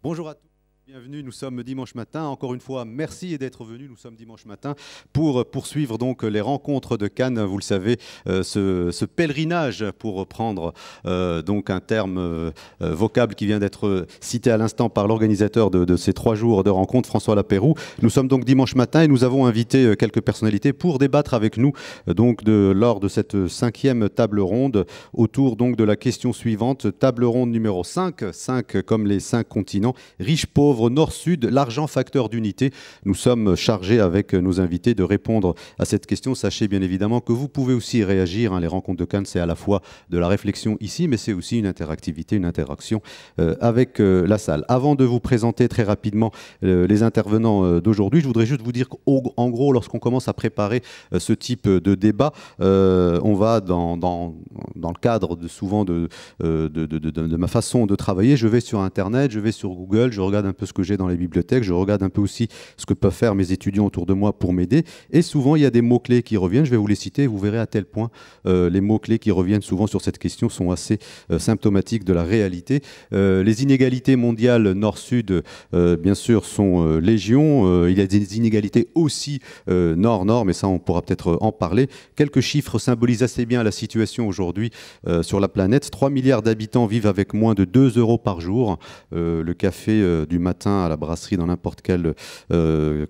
Bonjour à tous. Bienvenue, nous sommes dimanche matin. Encore une fois, merci d'être venus. Nous sommes dimanche matin pour poursuivre donc les rencontres de Cannes. Vous le savez, ce pèlerinage, pour reprendre donc un terme vocable qui vient d'être cité à l'instant par l'organisateur de ces 3 jours de rencontres, François Lapéroux. Nous sommes donc dimanche matin et nous avons invité quelques personnalités pour débattre avec nous donc lors de cette 5e table ronde autour donc de la question suivante. Table ronde numéro 5, 5 comme les 5 continents, riches, pauvres, nord-sud, l'argent facteur d'unité. Nous sommes chargés avec nos invités de répondre à cette question. Sachez bien évidemment que vous pouvez aussi réagir. Les rencontres de Cannes, c'est à la fois de la réflexion ici, mais c'est aussi une interactivité, une interaction avec la salle. Avant de vous présenter très rapidement les intervenants d'aujourd'hui, je voudrais juste vous dire qu'en gros, lorsqu'on commence à préparer ce type de débat, on va dans le cadre souvent de ma façon de travailler. Je vais sur Internet, je vais sur Google, je regarde un peu ce que j'ai dans les bibliothèques, je regarde un peu aussi ce que peuvent faire mes étudiants autour de moi pour m'aider. Et souvent, il y a des mots-clés qui reviennent. Je vais vous les citer et vous verrez à tel point les mots-clés qui reviennent souvent sur cette question sont assez symptomatiques de la réalité. Les inégalités mondiales nord-sud, bien sûr, sont légion. Il y a des inégalités aussi nord-nord, mais ça, on pourra peut-être en parler. Quelques chiffres symbolisent assez bien la situation aujourd'hui sur la planète. 3 milliards d'habitants vivent avec moins de 2 € par jour. Le café du matin à la brasserie dans n'importe quel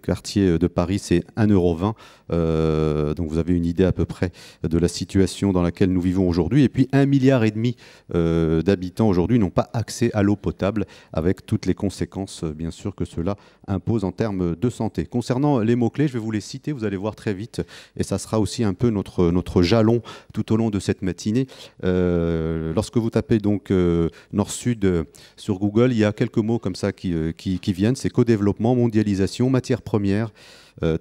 quartier de Paris, c'est 1,20 €. Donc vous avez une idée à peu près de la situation dans laquelle nous vivons aujourd'hui. Et puis 1,5 milliard d'habitants aujourd'hui n'ont pas accès à l'eau potable, avec toutes les conséquences bien sûr que cela impose en termes de santé. Concernant les mots-clés, je vais vous les citer, vous allez voir très vite, et ça sera aussi un peu notre jalon tout au long de cette matinée. Lorsque vous tapez donc Nord-Sud sur Google, il y a quelques mots comme ça qui viennent, c'est co-développement, mondialisation, matières premières,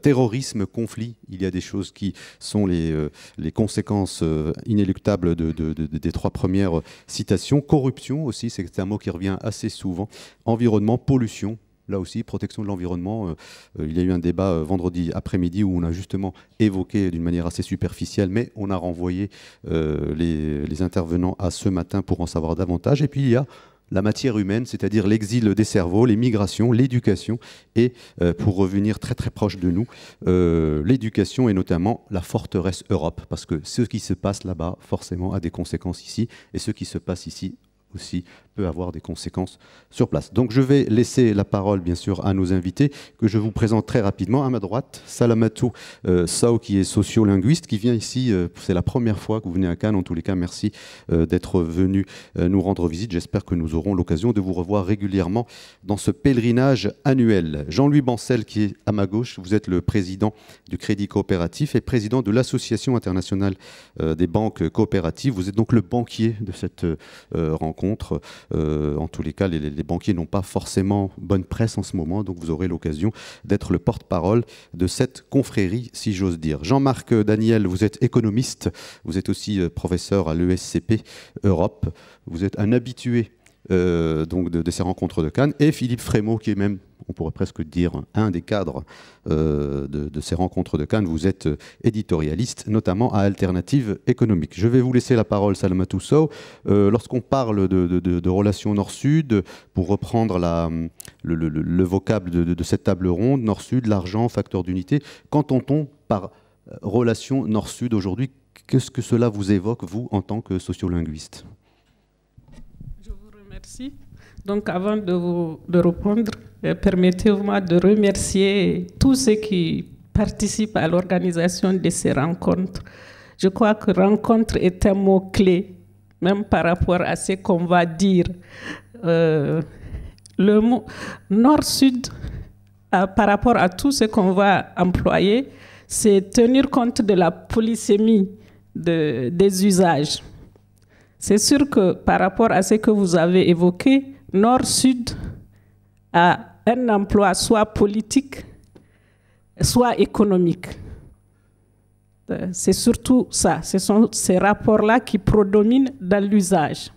terrorisme, conflit. Il y a des choses qui sont les conséquences inéluctables des 3 premières citations. Corruption aussi, c'est un mot qui revient assez souvent. Environnement, pollution. Là aussi, protection de l'environnement. Il y a eu un débat vendredi après-midi où on a justement évoqué d'une manière assez superficielle, mais on a renvoyé les intervenants à ce matin pour en savoir davantage. Et puis il y a la matière humaine, c'est-à-dire l'exil des cerveaux, les migrations, l'éducation, et pour revenir très très proche de nous, l'éducation et notamment la forteresse Europe, parce que ce qui se passe là-bas, forcément, a des conséquences ici, et ce qui se passe ici aussi peut avoir des conséquences sur place. Donc je vais laisser la parole bien sûr à nos invités que je vous présente très rapidement. À ma droite, Salamatou Sow qui est sociolinguiste, qui vient ici, c'est la première fois que vous venez à Cannes, en tous les cas merci d'être venu nous rendre visite. J'espère que nous aurons l'occasion de vous revoir régulièrement dans ce pèlerinage annuel. Jean-Louis Bancel qui est à ma gauche, vous êtes le président du Crédit Coopératif et président de l'Association internationale des banques coopératives. Vous êtes donc le banquier de cette rencontre. En tous les cas, les banquiers n'ont pas forcément bonne presse en ce moment, donc vous aurez l'occasion d'être le porte-parole de cette confrérie, si j'ose dire. Jean-Marc Daniel, vous êtes économiste, vous êtes aussi professeur à l'ESCP Europe, vous êtes un habitué donc de ces rencontres de Cannes, et Philippe Frémaux, qui est même, on pourrait presque dire, un des cadres de ces rencontres de Cannes. Vous êtes éditorialiste, notamment à Alternative économique. Je vais vous laisser la parole, Salamatou Sow. Lorsqu'on parle de relations Nord-Sud, pour reprendre le vocable de cette table ronde, Nord-Sud, l'argent, facteur d'unité, qu'entend-on par relation Nord-Sud aujourd'hui? Qu'est-ce que cela vous évoque, vous, en tant que sociolinguiste? Merci. Donc, avant de répondre, permettez-moi de remercier tous ceux qui participent à l'organisation de ces rencontres. Je crois que rencontre est un mot-clé, même par rapport à ce qu'on va dire. Le mot Nord-Sud, par rapport à tout ce qu'on va employer, c'est tenir compte de la polysémie des usages. C'est sûr que par rapport à ce que vous avez évoqué, Nord-Sud a un emploi soit politique, soit économique. C'est surtout ça, ce sont ces rapports-là qui prédominent dans l'usage.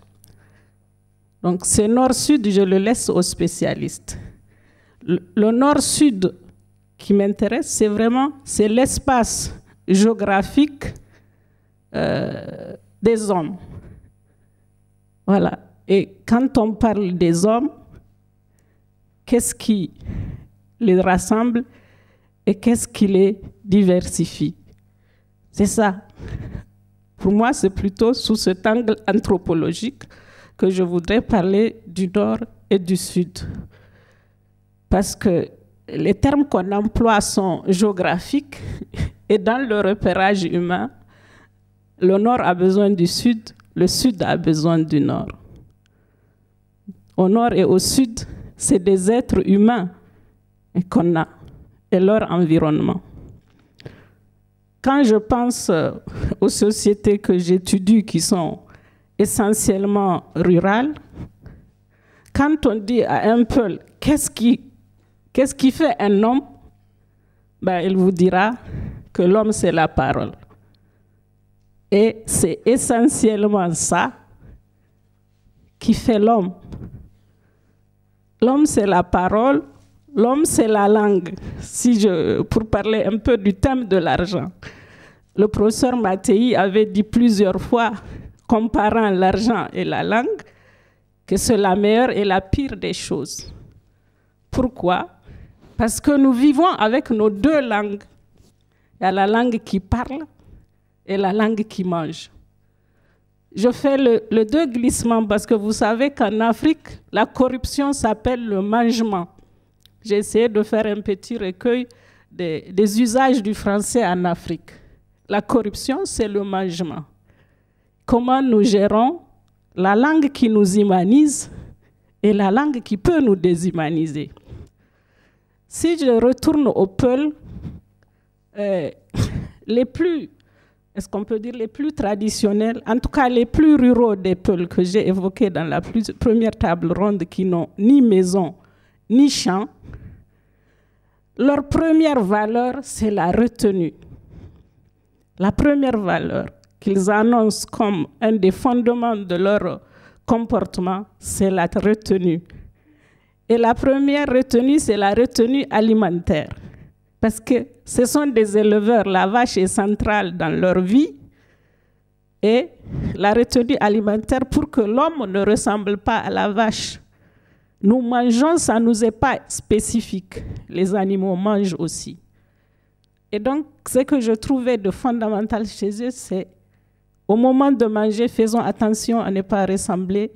Donc c'est Nord-Sud, je le laisse aux spécialistes. Le Nord-Sud qui m'intéresse, c'est l'espace géographique des hommes. Voilà. Et quand on parle des hommes, qu'est-ce qui les rassemble et qu'est-ce qui les diversifie. C'est ça. Pour moi, c'est plutôt sous cet angle anthropologique que je voudrais parler du Nord et du Sud. Parce que les termes qu'on emploie sont géographiques et dans le repérage humain, le Nord a besoin du Sud, le Sud a besoin du Nord. Au Nord et au Sud, c'est des êtres humains qu'on a et leur environnement. Quand je pense aux sociétés que j'étudie qui sont essentiellement rurales, quand on dit à un peuple qu'est-ce qui fait un homme, ben, il vous dira que l'homme c'est la parole. Et c'est essentiellement ça qui fait l'homme. L'homme c'est la parole, l'homme c'est la langue. Pour parler un peu du thème de l'argent, le professeur Mattei avait dit plusieurs fois, comparant l'argent et la langue, que c'est la meilleure et la pire des choses. Pourquoi? Parce que nous vivons avec nos deux langues. Il y a la langue qui parle et la langue qui mange. Je fais le deux glissements parce que vous savez qu'en Afrique, la corruption s'appelle le mangement. J'ai essayé de faire un petit recueil des usages du français en Afrique. La corruption, c'est le mangement. Comment nous gérons la langue qui nous humanise et la langue qui peut nous déshumaniser. Si je retourne aux Peuls, est-ce qu'on peut dire les plus traditionnels, en tout cas les plus ruraux des Peuls que j'ai évoqués dans la première table ronde qui n'ont ni maison ni champ, leur première valeur, c'est la retenue. La première valeur qu'ils annoncent comme un des fondements de leur comportement, c'est la retenue. Et la première retenue, c'est la retenue alimentaire. Parce que ce sont des éleveurs, la vache est centrale dans leur vie. Et la retenue alimentaire, pour que l'homme ne ressemble pas à la vache, nous mangeons, ça ne nous est pas spécifique. Les animaux mangent aussi. Et donc, ce que je trouvais de fondamental chez eux, c'est au moment de manger, faisons attention à ne pas ressembler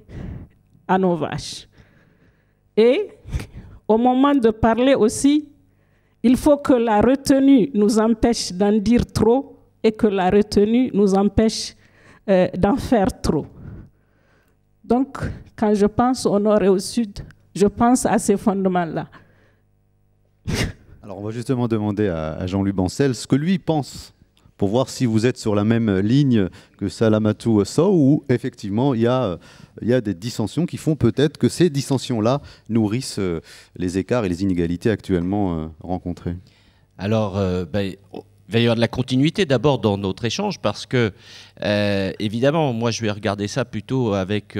à nos vaches. Et au moment de parler aussi, il faut que la retenue nous empêche d'en dire trop et que la retenue nous empêche d'en faire trop. Donc, quand je pense au nord et au sud, je pense à ces fondements-là. Alors, on va justement demander à Jean-Louis Bancel ce que lui pense pour voir si vous êtes sur la même ligne que Salamatou Sow ou effectivement il y a des dissensions qui font peut-être que ces dissensions-là nourrissent les écarts et les inégalités actuellement rencontrées. Alors, il va y avoir de la continuité d'abord dans notre échange parce que, évidemment, moi je vais regarder ça plutôt avec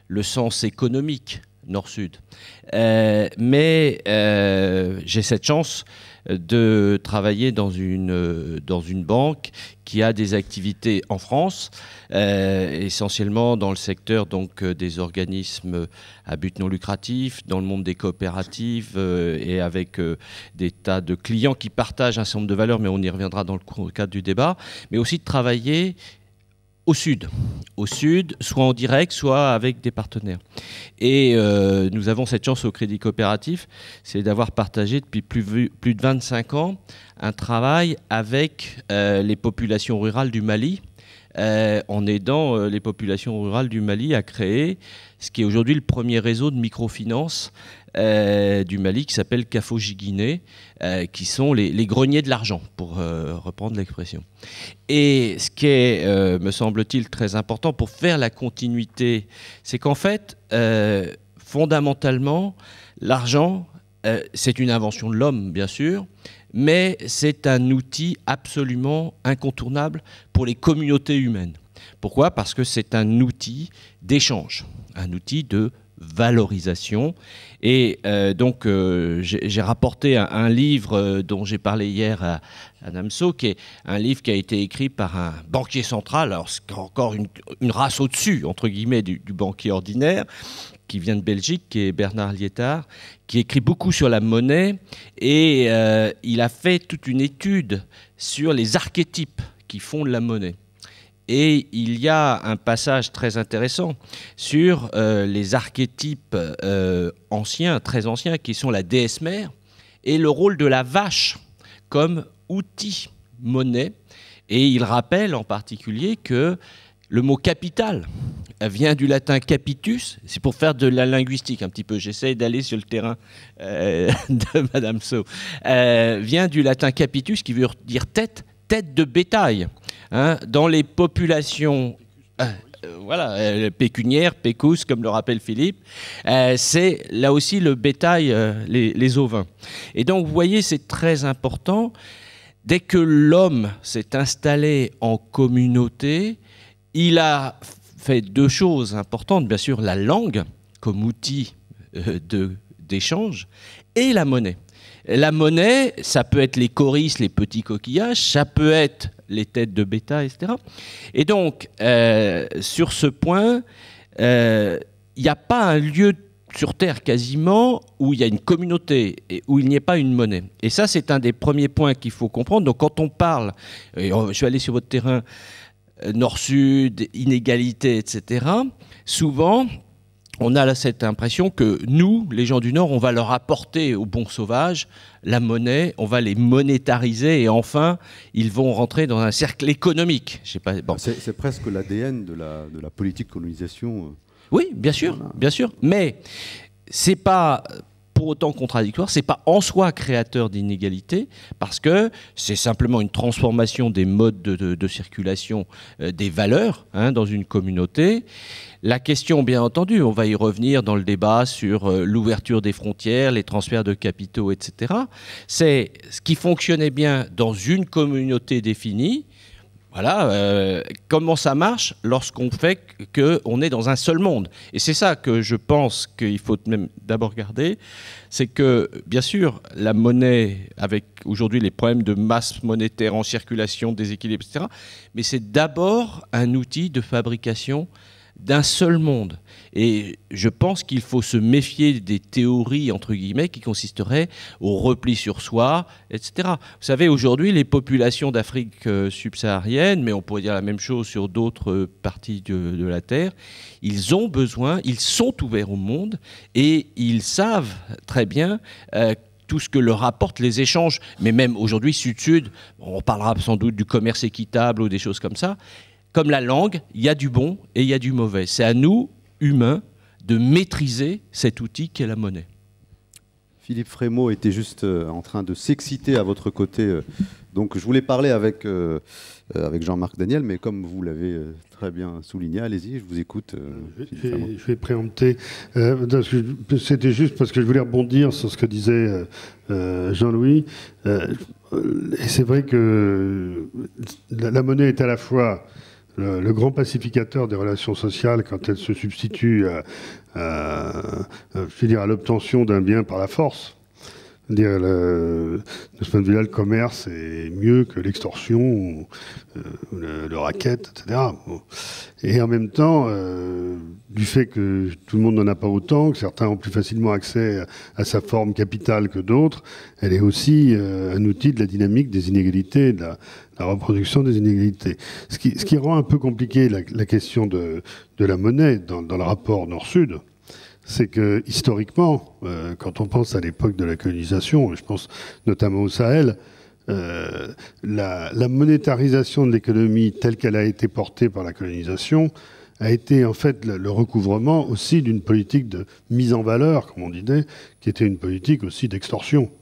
le sens économique nord-sud. Mais j'ai cette chance de travailler dans une banque qui a des activités en France, essentiellement dans le secteur donc, des organismes à but non lucratif, dans le monde des coopératives et avec des tas de clients qui partagent un certain nombre de valeurs, mais on y reviendra dans le cadre du débat, mais aussi de travailler au sud, soit en direct, soit avec des partenaires. Et nous avons cette chance au Crédit Coopératif, c'est d'avoir partagé depuis plus de 25 ans un travail avec les populations rurales du Mali, en aidant les populations rurales du Mali à créer ce qui est aujourd'hui le premier réseau de microfinance du Mali qui s'appelle Kafojiguinée, qui sont les greniers de l'argent, pour reprendre l'expression. Et ce qui est, me semble-t-il, très important pour faire la continuité, c'est qu'en fait, fondamentalement, l'argent, c'est une invention de l'homme, bien sûr, mais c'est un outil absolument incontournable pour les communautés humaines. Pourquoi ? Parce que c'est un outil d'échange, un outil de valorisation. Et donc, j'ai rapporté un livre dont j'ai parlé hier à Namso, qui est un livre qui a été écrit par un banquier central, alors c'est encore une race au-dessus, entre guillemets, du banquier ordinaire, qui vient de Belgique, qui est Bernard Liétard, qui écrit beaucoup sur la monnaie, et il a fait toute une étude sur les archétypes qui font de la monnaie. Et il y a un passage très intéressant sur les archétypes anciens, très anciens, qui sont la déesse mère et le rôle de la vache comme outil monnaie. Et il rappelle en particulier que le mot capital vient du latin capitus, c'est pour faire de la linguistique un petit peu, j'essaie d'aller sur le terrain de Madame Sceaux, vient du latin capitus qui veut dire tête de bétail. Hein, dans les populations voilà, pécuniaires, pécus, comme le rappelle Philippe, c'est là aussi le bétail, les ovins. Et donc, vous voyez, c'est très important. Dès que l'homme s'est installé en communauté, il a fait deux choses importantes. Bien sûr, la langue comme outil d'échange et la monnaie. La monnaie, ça peut être les coris, les petits coquillages, ça peut être les têtes de bétail, etc. Et donc, sur ce point, il n'y a pas un lieu sur Terre quasiment où il y a une communauté et où il n'y ait pas une monnaie. Et ça, c'est un des premiers points qu'il faut comprendre. Donc, quand on parle, et je vais aller sur votre terrain, nord-sud, inégalité, etc., souvent, on a cette impression que nous, les gens du Nord, on va leur apporter aux bons sauvages la monnaie, on va les monétariser et enfin, ils vont rentrer dans un cercle économique. Je sais pas, bon. C'est presque l'ADN de la politique de colonisation. Oui, bien sûr, bien sûr. Mais c'est pas pour autant contradictoire, c'est pas en soi créateur d'inégalités, parce que c'est simplement une transformation des modes de circulation des valeurs dans une communauté. La question, bien entendu, on va y revenir dans le débat sur l'ouverture des frontières, les transferts de capitaux, etc. C'est ce qui fonctionnait bien dans une communauté définie. Voilà, comment ça marche lorsqu'on fait qu'on est dans un seul monde. Et c'est ça que je pense qu'il faut même d'abord regarder, c'est que, bien sûr, la monnaie, avec aujourd'hui les problèmes de masse monétaire en circulation, déséquilibre, etc., mais c'est d'abord un outil de fabrication d'un seul monde. Et je pense qu'il faut se méfier des théories, entre guillemets, qui consisteraient au repli sur soi, etc. Vous savez, aujourd'hui, les populations d'Afrique subsaharienne, mais on pourrait dire la même chose sur d'autres parties de la Terre, ils ont besoin, ils sont ouverts au monde et ils savent très bien tout ce que leur apportent les échanges. Mais même aujourd'hui, Sud-Sud, on parlera sans doute du commerce équitable ou des choses comme ça. Comme la langue, il y a du bon et il y a du mauvais. C'est à nous, humains, de maîtriser cet outil qu'est la monnaie. Philippe Frémaux était juste en train de s'exciter à votre côté. Donc je voulais parler avec Jean-Marc Daniel, mais comme vous l'avez très bien souligné, allez-y, je vous écoute. Je vais préempter. C'était juste parce que je voulais rebondir sur ce que disait Jean-Louis. Et c'est vrai que la monnaie est à la fois le grand pacificateur des relations sociales quand elle se substitue à l'obtention d'un bien par la force. De ce point de vue-là, le commerce est mieux que l'extorsion, le racket, etc. Et en même temps, du fait que tout le monde n'en a pas autant, que certains ont plus facilement accès à sa forme capitale que d'autres, elle est aussi un outil de la dynamique des inégalités, de la reproduction des inégalités. Ce qui rend un peu compliqué la question de la monnaie dans le rapport Nord-Sud, c'est que historiquement, quand on pense à l'époque de la colonisation, je pense notamment au Sahel, la monétarisation de l'économie telle qu'elle a été portée par la colonisation a été en fait le recouvrement aussi d'une politique de mise en valeur, comme on disait, qui était une politique aussi d'extorsion.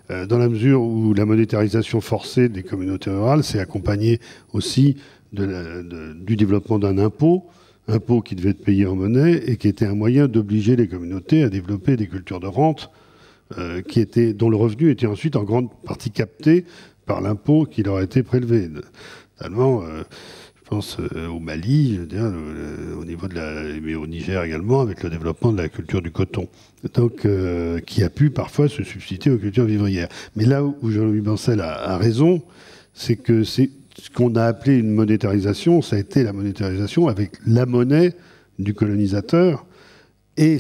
Dans la mesure où la monétarisation forcée des communautés rurales s'est accompagnée aussi du développement d'un impôt qui devait être payé en monnaie et qui était un moyen d'obliger les communautés à développer des cultures de rente dont le revenu était ensuite en grande partie capté par l'impôt qui leur a été prélevé. Notamment, je pense au Mali, je veux dire, au niveau mais au Niger également, avec le développement de la culture du coton, donc qui a pu parfois se substituer aux cultures vivrières. Mais là où Jean-Louis Bancel a raison, c'est que ce qu'on a appelé une monétarisation, ça a été la monétarisation avec la monnaie du colonisateur Et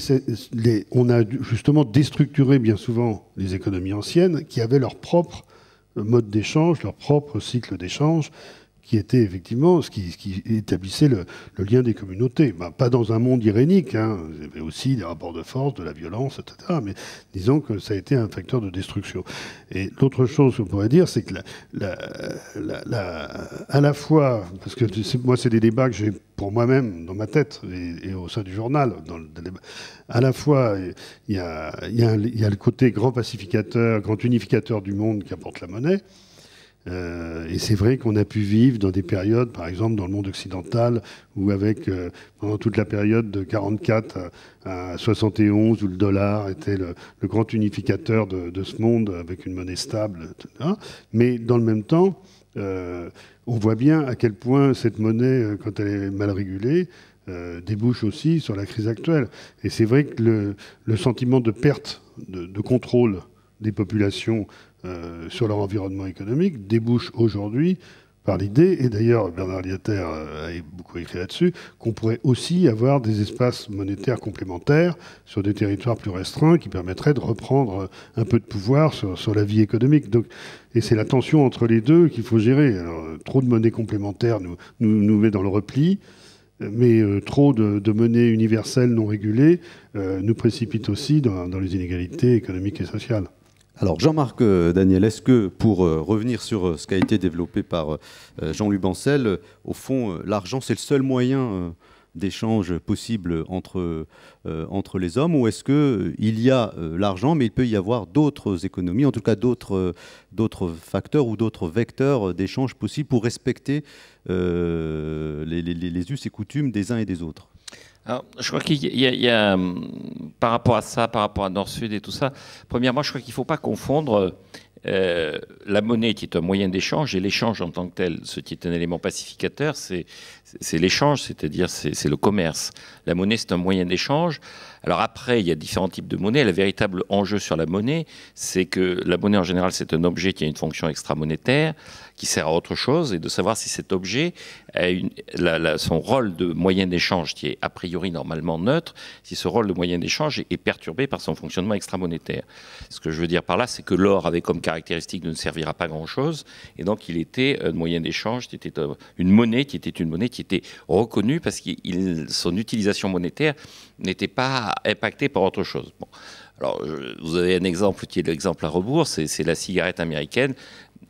on a justement déstructuré bien souvent les économies anciennes qui avaient leur propre mode d'échange, leur propre cycle d'échange, qui était effectivement ce qui établissait le lien des communautés. Ben, pas dans un monde irénique, hein. Il y avait aussi des rapports de force, de la violence, etc. Mais disons que ça a été un facteur de destruction. Et l'autre chose qu'on pourrait dire, c'est que à la fois, parce que moi c'est des débats que j'ai pour moi-même dans ma tête et au sein du journal, dans le débat, à la fois il y a le côté grand pacificateur, grand unificateur du monde qu'apporte la monnaie. Et c'est vrai qu'on a pu vivre dans des périodes, par exemple dans le monde occidental, où pendant toute la période de 44 à 71, où le dollar était le grand unificateur de ce monde, avec une monnaie stable, etc. Mais dans le même temps, on voit bien à quel point cette monnaie, quand elle est mal régulée, débouche aussi sur la crise actuelle. Et c'est vrai que le sentiment de perte de contrôle des populations sur leur environnement économique débouche aujourd'hui par l'idée, et d'ailleurs Bernard Lietaer a beaucoup écrit là-dessus, qu'on pourrait aussi avoir des espaces monétaires complémentaires sur des territoires plus restreints qui permettraient de reprendre un peu de pouvoir sur la vie économique. Donc, et c'est la tension entre les deux qu'il faut gérer. Alors, trop de monnaie complémentaire nous met dans le repli, mais trop de monnaie universelle non régulée nous précipite aussi dans les inégalités économiques et sociales. Alors Jean-Marc Daniel, est-ce que, pour revenir sur ce qui a été développé par Jean-Louis Bancel, au fond, l'argent, c'est le seul moyen d'échange possible entre les hommes, ou est-ce qu'il y a l'argent, mais il peut y avoir d'autres économies, en tout cas d'autres facteurs ou d'autres vecteurs d'échange possibles pour respecter les us et coutumes des uns et des autres? Alors, je crois qu'il y a, par rapport à ça, par rapport à Nord-Sud et tout ça, premièrement, je crois qu'il ne faut pas confondre la monnaie qui est un moyen d'échange et l'échange en tant que tel. Ce qui est un élément pacificateur, c'est l'échange, c'est-à-dire c'est le commerce. La monnaie, c'est un moyen d'échange. Alors après, il y a différents types de monnaie. Le véritable enjeu sur la monnaie, c'est que la monnaie, en général, c'est un objet qui a une fonction extra-monétaire, qui sert à autre chose, et de savoir si cet objet a son rôle de moyen d'échange, qui est a priori normalement neutre, si ce rôle de moyen d'échange est perturbé par son fonctionnement extra-monétaire. Ce que je veux dire par là, c'est que l'or avait comme caractéristique de ne servir à pas grand-chose, et donc il était un moyen d'échange, qui était une monnaie qui était reconnue parce que son utilisation monétaire n'était pas impactée par autre chose. Bon. Alors, vous avez un exemple qui est l'exemple à rebours, c'est la cigarette américaine.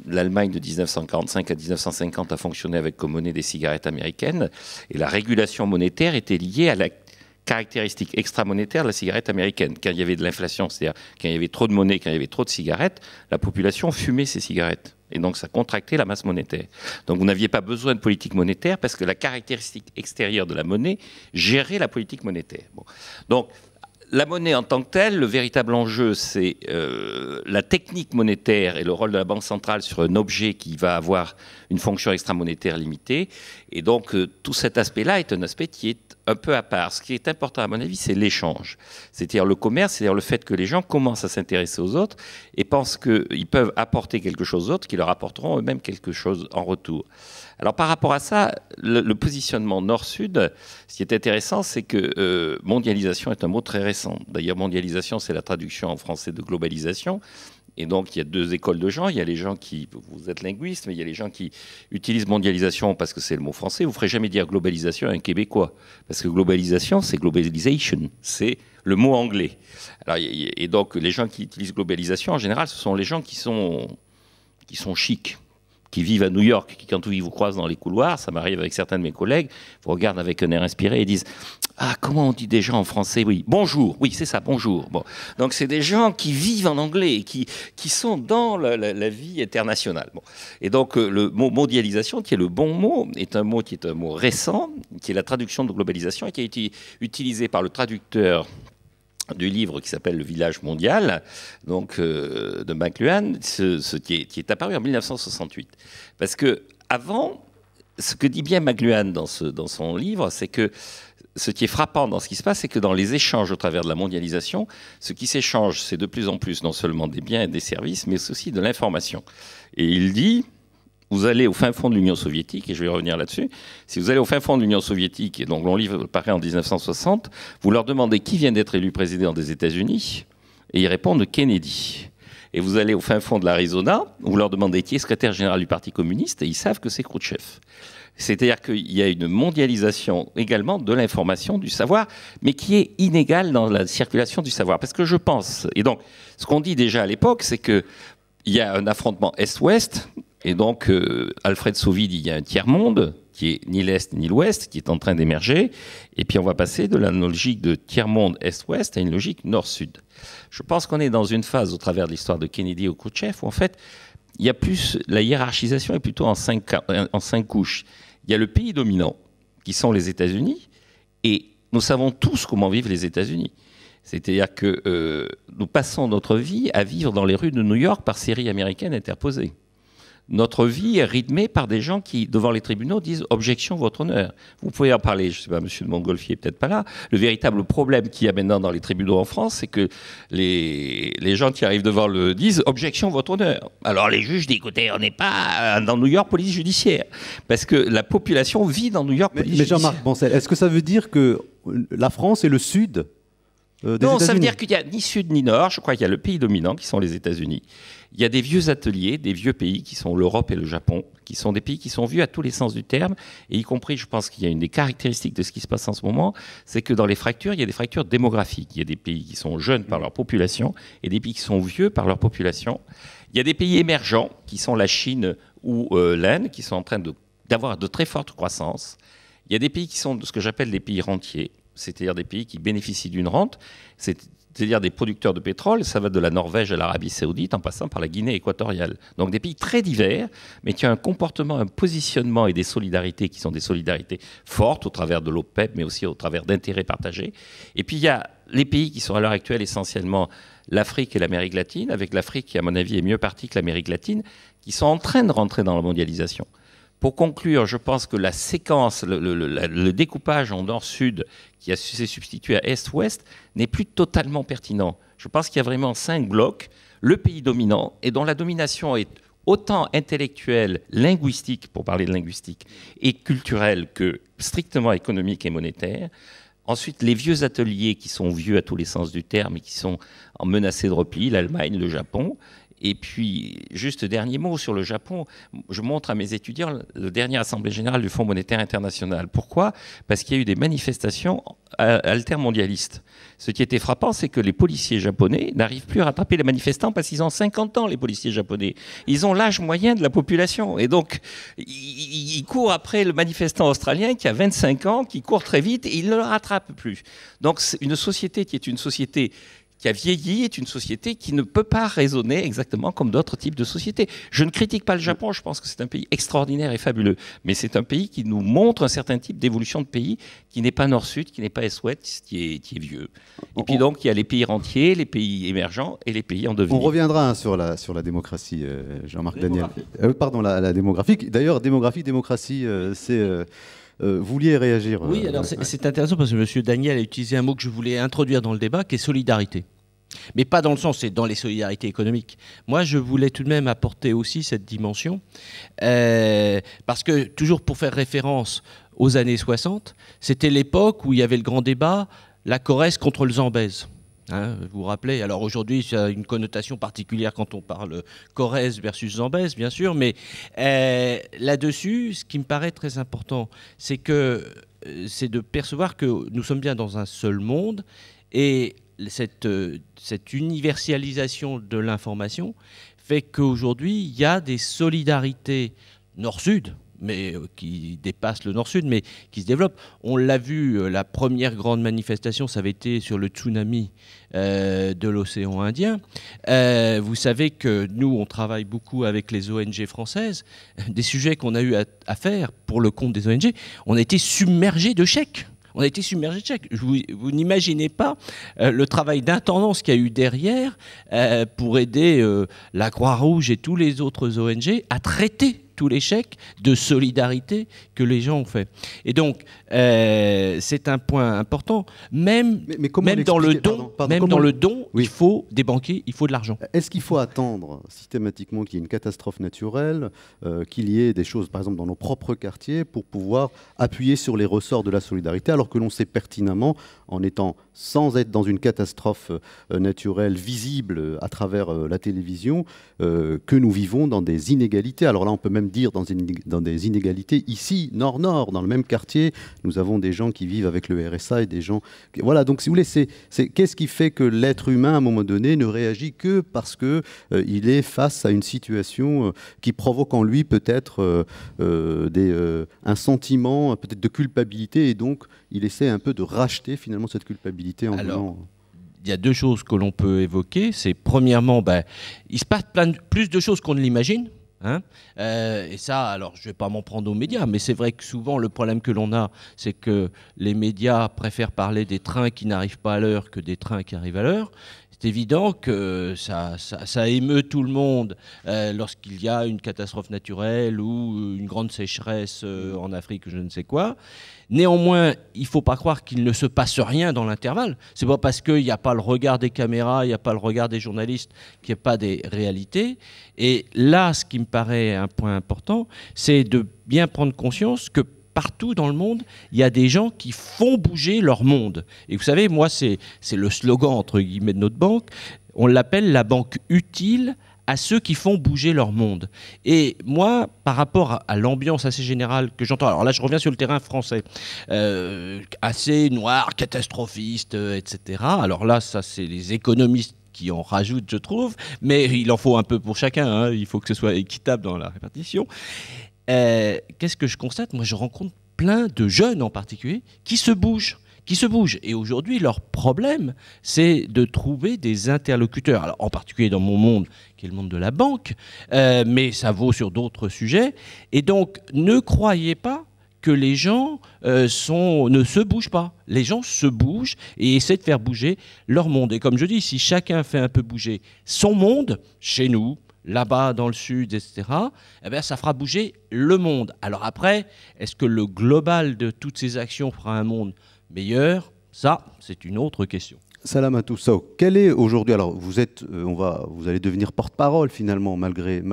L'Allemagne de 1945 à 1950 a fonctionné avec comme monnaie des cigarettes américaines, et la régulation monétaire était liée à la caractéristique extra-monétaire de la cigarette américaine. Quand il y avait de l'inflation, c'est-à-dire quand il y avait trop de monnaie, quand il y avait trop de cigarettes, la population fumait ces cigarettes. Et donc ça contractait la masse monétaire. Donc vous n'aviez pas besoin de politique monétaire parce que la caractéristique extérieure de la monnaie gérait la politique monétaire. Bon. Donc la monnaie en tant que telle, le véritable enjeu, c'est la technique monétaire et le rôle de la Banque centrale sur un objet qui va avoir une fonction extra-monétaire limitée. Et donc tout cet aspect-là est un aspect qui est un peu à part. Ce qui est important à mon avis, c'est l'échange. C'est-à-dire le commerce, c'est-à-dire le fait que les gens commencent à s'intéresser aux autres et pensent qu'ils peuvent apporter quelque chose d'autre qui leur apporteront eux-mêmes quelque chose en retour. Alors par rapport à ça, le positionnement nord-sud, ce qui est intéressant, c'est que mondialisation est un mot très récent. D'ailleurs, mondialisation, c'est la traduction en français de globalisation. Et donc, il y a deux écoles de gens. Il y a les gens qui, vous êtes linguiste, mais il y a les gens qui utilisent mondialisation parce que c'est le mot français. Vous ne ferez jamais dire globalisation à un Québécois. Parce que globalisation, c'est globalization. C'est le mot anglais. Alors, et donc, les gens qui utilisent globalisation, en général, ce sont les gens qui sont chics, qui vivent à New York, qui, quand ils vous croisent dans les couloirs, ça m'arrive avec certains de mes collègues, vous regardent avec un air inspiré et disent « Ah, comment on dit déjà en français ? Oui, bonjour. Oui, c'est ça, bonjour. » Bon. Donc, c'est des gens qui vivent en anglais, qui sont dans la vie internationale. Bon. Et donc, le mot mondialisation, qui est le bon mot, est un mot qui est un mot récent, qui est la traduction de globalisation et qui a été utilisé par le traducteur du livre qui s'appelle Le Village mondial, donc de McLuhan, qui est apparu en 1968. Parce que avant, ce que dit bien McLuhan dans son livre, c'est que ce qui est frappant dans ce qui se passe, c'est que dans les échanges au travers de la mondialisation, ce qui s'échange, c'est de plus en plus non seulement des biens et des services, mais aussi de l'information. Et il dit, vous allez au fin fond de l'Union soviétique, et je vais revenir là-dessus, si vous allez au fin fond de l'Union soviétique, et donc mon livre paraît en 1960, vous leur demandez qui vient d'être élu président des États-Unis, et ils répondent Kennedy. Et vous allez au fin fond de l'Arizona, vous leur demandez qui est secrétaire général du Parti communiste, et ils savent que c'est Khrouchtchev. C'est-à-dire qu'il y a une mondialisation également de l'information, du savoir, mais qui est inégale dans la circulation du savoir. Parce que je pense, et donc ce qu'on dit déjà à l'époque, c'est qu'il y a un affrontement Est-Ouest, et donc Alfred Sauvy dit il y a un tiers-monde, qui est ni l'Est ni l'Ouest, qui est en train d'émerger, et puis on va passer de la logique de tiers-monde Est-Ouest à une logique Nord-Sud. Je pense qu'on est dans une phase, au travers de l'histoire de Kennedy ou Khrouchtchev, où en fait, il y a plus, la hiérarchisation est plutôt en cinq couches. Il y a le pays dominant, qui sont les États-Unis, et nous savons tous comment vivent les États-Unis. C'est-à-dire que nous passons notre vie à vivre dans les rues de New York par séries américaines interposées. Notre vie est rythmée par des gens qui, devant les tribunaux, disent « objection, votre honneur ». Vous pouvez en parler, je ne sais pas, monsieur de Montgolfier n'est peut-être pas là. Le véritable problème qu'il y a maintenant dans les tribunaux en France, c'est que les gens qui arrivent devant le disent « objection, votre honneur ». Alors les juges disent « écoutez, on n'est pas dans New York police judiciaire ». Parce que la population vit dans New York police judiciaire. Mais Jean-Marc Bancel, est-ce que ça veut dire que la France est le sud des Non, États-Unis? ça veut dire qu'il n'y a ni sud ni nord. Je crois qu'il y a le pays dominant, qui sont les États-Unis. Il y a des vieux ateliers, des vieux pays qui sont l'Europe et le Japon, qui sont des pays qui sont vieux à tous les sens du terme, et y compris, je pense qu'il y a une des caractéristiques de ce qui se passe en ce moment, c'est que dans les fractures, il y a des fractures démographiques. Il y a des pays qui sont jeunes par leur population et des pays qui sont vieux par leur population. Il y a des pays émergents, qui sont la Chine ou l'Inde, qui sont en train d'avoir de très fortes croissances. Il y a des pays qui sont ce que j'appelle des pays rentiers, c'est-à-dire des pays qui bénéficient d'une rente, c'est-à-dire des producteurs de pétrole, ça va de la Norvège à l'Arabie Saoudite en passant par la Guinée équatoriale. Donc des pays très divers, mais qui ont un comportement, un positionnement et des solidarités qui sont des solidarités fortes au travers de l'OPEP, mais aussi au travers d'intérêts partagés. Et puis il y a les pays qui sont à l'heure actuelle essentiellement l'Afrique et l'Amérique latine, avec l'Afrique qui, à mon avis, est mieux partie que l'Amérique latine, qui sont en train de rentrer dans la mondialisation. Pour conclure, je pense que la séquence, le découpage en nord-sud qui s'est substitué à est-ouest n'est plus totalement pertinent. Je pense qu'il y a vraiment 5 blocs, le pays dominant, et dont la domination est autant intellectuelle, linguistique, pour parler de linguistique, et culturelle que strictement économique et monétaire. Ensuite, les vieux ateliers qui sont vieux à tous les sens du terme et qui sont menacés de repli, l'Allemagne, le Japon. Et puis, juste dernier mot sur le Japon, je montre à mes étudiants la dernière Assemblée générale du Fonds monétaire international. Pourquoi ? Parce qu'il y a eu des manifestations altermondialistes. Ce qui était frappant, c'est que les policiers japonais n'arrivent plus à rattraper les manifestants parce qu'ils ont 50 ans, les policiers japonais. Ils ont l'âge moyen de la population. Et donc, ils courent après le manifestant australien qui a 25 ans, qui court très vite, et ils ne le rattrapent plus. Donc, c'est une société qui est une société qui a vieilli, est une société qui ne peut pas raisonner exactement comme d'autres types de sociétés. Je ne critique pas le Japon, je pense que c'est un pays extraordinaire et fabuleux, mais c'est un pays qui nous montre un certain type d'évolution de pays qui n'est pas nord-sud, qui n'est pas est-ouest, qui est vieux. Et puis donc, il y a les pays rentiers, les pays émergents et les pays en devenir. On reviendra sur la démocratie, Jean-Marc Daniel. Pardon, la démographie. D'ailleurs, démocratie, c'est... vous vouliez réagir. Oui, alors c'est intéressant parce que M. Daniel a utilisé un mot que je voulais introduire dans le débat, qui est solidarité. Mais pas dans le sens, c'est dans les solidarités économiques. Moi, je voulais tout de même apporter aussi cette dimension, parce que, toujours pour faire référence aux années 60, c'était l'époque où il y avait le grand débat, la Corrèze contre le Zambèze. Hein, vous vous rappelez, alors aujourd'hui, ça a une connotation particulière quand on parle Corrèze versus Zambèze, bien sûr, mais là-dessus, ce qui me paraît très important, c'est de percevoir que nous sommes bien dans un seul monde, et cette universalisation de l'information fait qu'aujourd'hui, il y a des solidarités nord-sud, mais qui dépassent le nord-sud, mais qui se développent. On l'a vu, la première grande manifestation, ça avait été sur le tsunami de l'océan Indien. Vous savez que nous, on travaille beaucoup avec les ONG françaises. Des sujets qu'on a eu à faire pour le compte des ONG, on a été submergés de chèques. On a été submergé de chèques. Vous n'imaginez pas le travail d'intendance qu'il y a eu derrière pour aider la Croix-Rouge et tous les autres ONG à traiter tout l'échec de solidarité que les gens ont fait. Et donc, c'est un point important. Même dans le don, oui. il faut des banquiers, il faut de l'argent. Est-ce qu'il faut attendre systématiquement qu'il y ait une catastrophe naturelle, qu'il y ait des choses, par exemple, dans nos propres quartiers, pour pouvoir appuyer sur les ressorts de la solidarité, alors que l'on sait pertinemment, en étant sans être dans une catastrophe naturelle visible à travers la télévision, que nous vivons dans des inégalités. Alors là, on peut même dire dans des inégalités ici, nord-nord, dans le même quartier, nous avons des gens qui vivent avec le RSA et des gens... Voilà, donc si vous voulez, qu'est-ce qui fait que l'être humain, à un moment donné, ne réagit que parce qu'il est face à une situation qui provoque en lui peut-être un sentiment peut-être de culpabilité, et donc il essaie un peu de racheter finalement cette culpabilité en voulant... Il y a deux choses que l'on peut évoquer. C'est premièrement, il se passe plus de choses qu'on ne l'imagine. Hein, et ça, alors je ne vais pas m'en prendre aux médias, mais c'est vrai que souvent le problème que l'on a, c'est que les médias préfèrent parler des trains qui n'arrivent pas à l'heure que des trains qui arrivent à l'heure. C'est évident que ça émeut tout le monde lorsqu'il y a une catastrophe naturelle ou une grande sécheresse en Afrique, je ne sais quoi. Néanmoins, il ne faut pas croire qu'il ne se passe rien dans l'intervalle. Ce n'est pas parce qu'il n'y a pas le regard des caméras, il n'y a pas le regard des journalistes qu'il n'y a pas des réalités. Et là, ce qui me paraît un point important, c'est de bien prendre conscience que partout dans le monde, il y a des gens qui font bouger leur monde. Et vous savez, moi, c'est le slogan, entre guillemets, de notre banque. On l'appelle la banque utile à ceux qui font bouger leur monde. Et moi, par rapport à l'ambiance assez générale que j'entends, alors là, je reviens sur le terrain français, assez noir, catastrophiste, etc. Alors là, ça, c'est les économistes qui en rajoutent, je trouve, mais il en faut un peu pour chacun, hein. Il faut que ce soit équitable dans la répartition. Qu'est-ce que je constate? Moi, je rencontre plein de jeunes en particulier qui se bougent. Et aujourd'hui, leur problème, c'est de trouver des interlocuteurs. Alors, en particulier dans mon monde, qui est le monde de la banque, mais ça vaut sur d'autres sujets. Et donc, ne croyez pas que les gens ne se bougent pas. Les gens se bougent et essaient de faire bouger leur monde. Et comme je dis, si chacun fait un peu bouger son monde, chez nous, là-bas dans le sud, etc., eh bien, ça fera bouger le monde. Alors après, est-ce que le global de toutes ces actions fera un monde meilleur? Ça, c'est une autre question. Salamatou Sow, quel est aujourd'hui, alors vous allez devenir porte-parole finalement malgré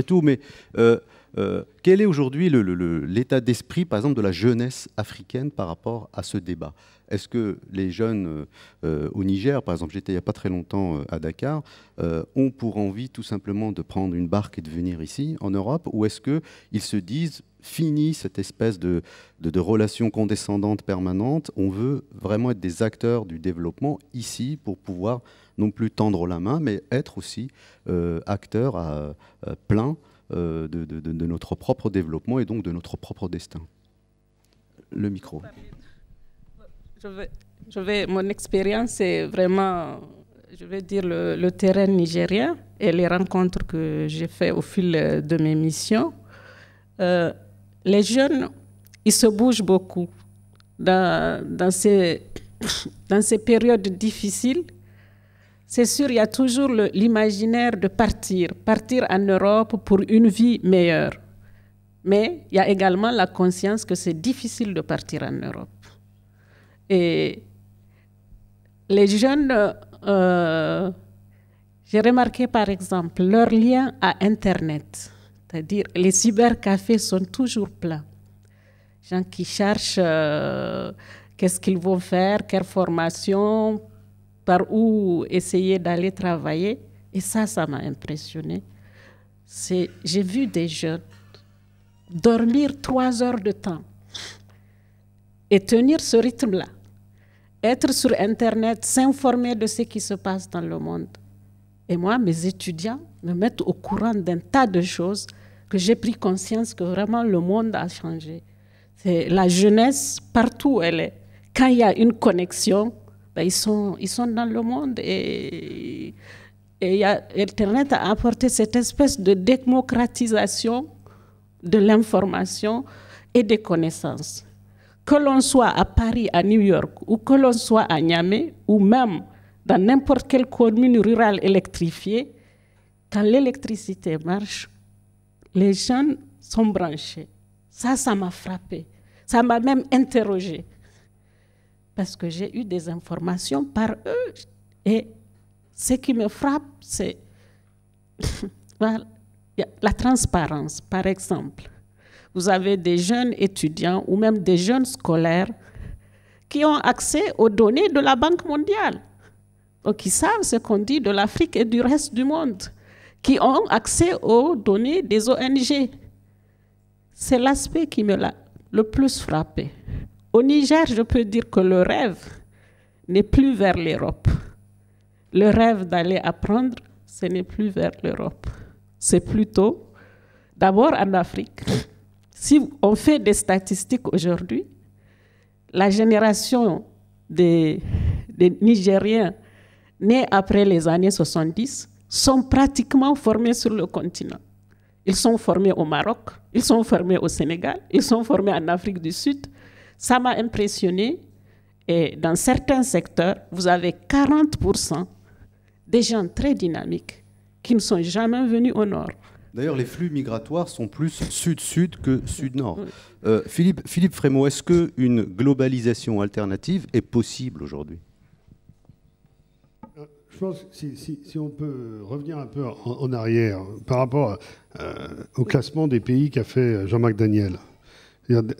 tout, mais quel est aujourd'hui l'état d'esprit, par exemple, de la jeunesse africaine par rapport à ce débat? Est-ce que les jeunes au Niger, par exemple, j'étais il n'y a pas très longtemps à Dakar, ont pour envie tout simplement de prendre une barque et de venir ici, en Europe, ou est-ce qu'ils se disent, fini cette espèce de relation condescendante permanente, on veut vraiment être des acteurs du développement ici pour pouvoir non plus tendre la main, mais être aussi acteurs à plein de notre propre développement et donc de notre propre destin. Le micro. Mon expérience, c'est vraiment, je vais dire, le terrain nigérien et les rencontres que j'ai faites au fil de mes missions. Les jeunes, ils se bougent beaucoup dans ces périodes difficiles. C'est sûr, il y a toujours l'imaginaire de partir en Europe pour une vie meilleure. Mais il y a également la conscience que c'est difficile de partir en Europe. Et les jeunes, j'ai remarqué par exemple leur lien à Internet. C'est-à-dire, les cybercafés sont toujours pleins. Gens qui cherchent qu'est-ce qu'ils vont faire, quelle formation, par où essayer d'aller travailler. Et ça m'a impressionné. J'ai vu des jeunes dormir 3 heures de temps et tenir ce rythme-là. Être sur Internet, s'informer de ce qui se passe dans le monde. Et moi, mes étudiants me mettent au courant d'un tas de choses que j'ai pris conscience que vraiment le monde a changé. C'est la jeunesse, partout où elle est. Quand il y a une connexion, ils sont dans le monde et Internet a apporté cette espèce de démocratisation de l'information et des connaissances. Que l'on soit à Paris, à New York, ou que l'on soit à Niamey, ou même dans n'importe quelle commune rurale électrifiée, quand l'électricité marche, les jeunes sont branchés. Ça m'a frappé. Ça m'a même interrogée. Parce que j'ai eu des informations par eux. Et ce qui me frappe, c'est la transparence, par exemple. Vous avez des jeunes étudiants ou même des jeunes scolaires qui ont accès aux données de la Banque mondiale. Donc, ils savent ce qu'on dit de l'Afrique et du reste du monde, qui ont accès aux données des ONG. C'est l'aspect qui me l'a le plus frappé. Au Niger, je peux dire que le rêve n'est plus vers l'Europe. Le rêve d'aller apprendre, ce n'est plus vers l'Europe. C'est plutôt, d'abord en Afrique. Si on fait des statistiques aujourd'hui, la génération des Nigériens nés après les années 70 sont pratiquement formés sur le continent. Ils sont formés au Maroc, ils sont formés au Sénégal, ils sont formés en Afrique du Sud. Ça m'a impressionné. Et dans certains secteurs, vous avez 40% des gens très dynamiques qui ne sont jamais venus au nord. D'ailleurs, les flux migratoires sont plus sud-sud que sud-nord. Philippe Frémaux, est-ce qu'une globalisation alternative est possible aujourd'hui ? Je pense que si on peut revenir un peu en arrière par rapport au classement des pays qu'a fait Jean-Marc Daniel.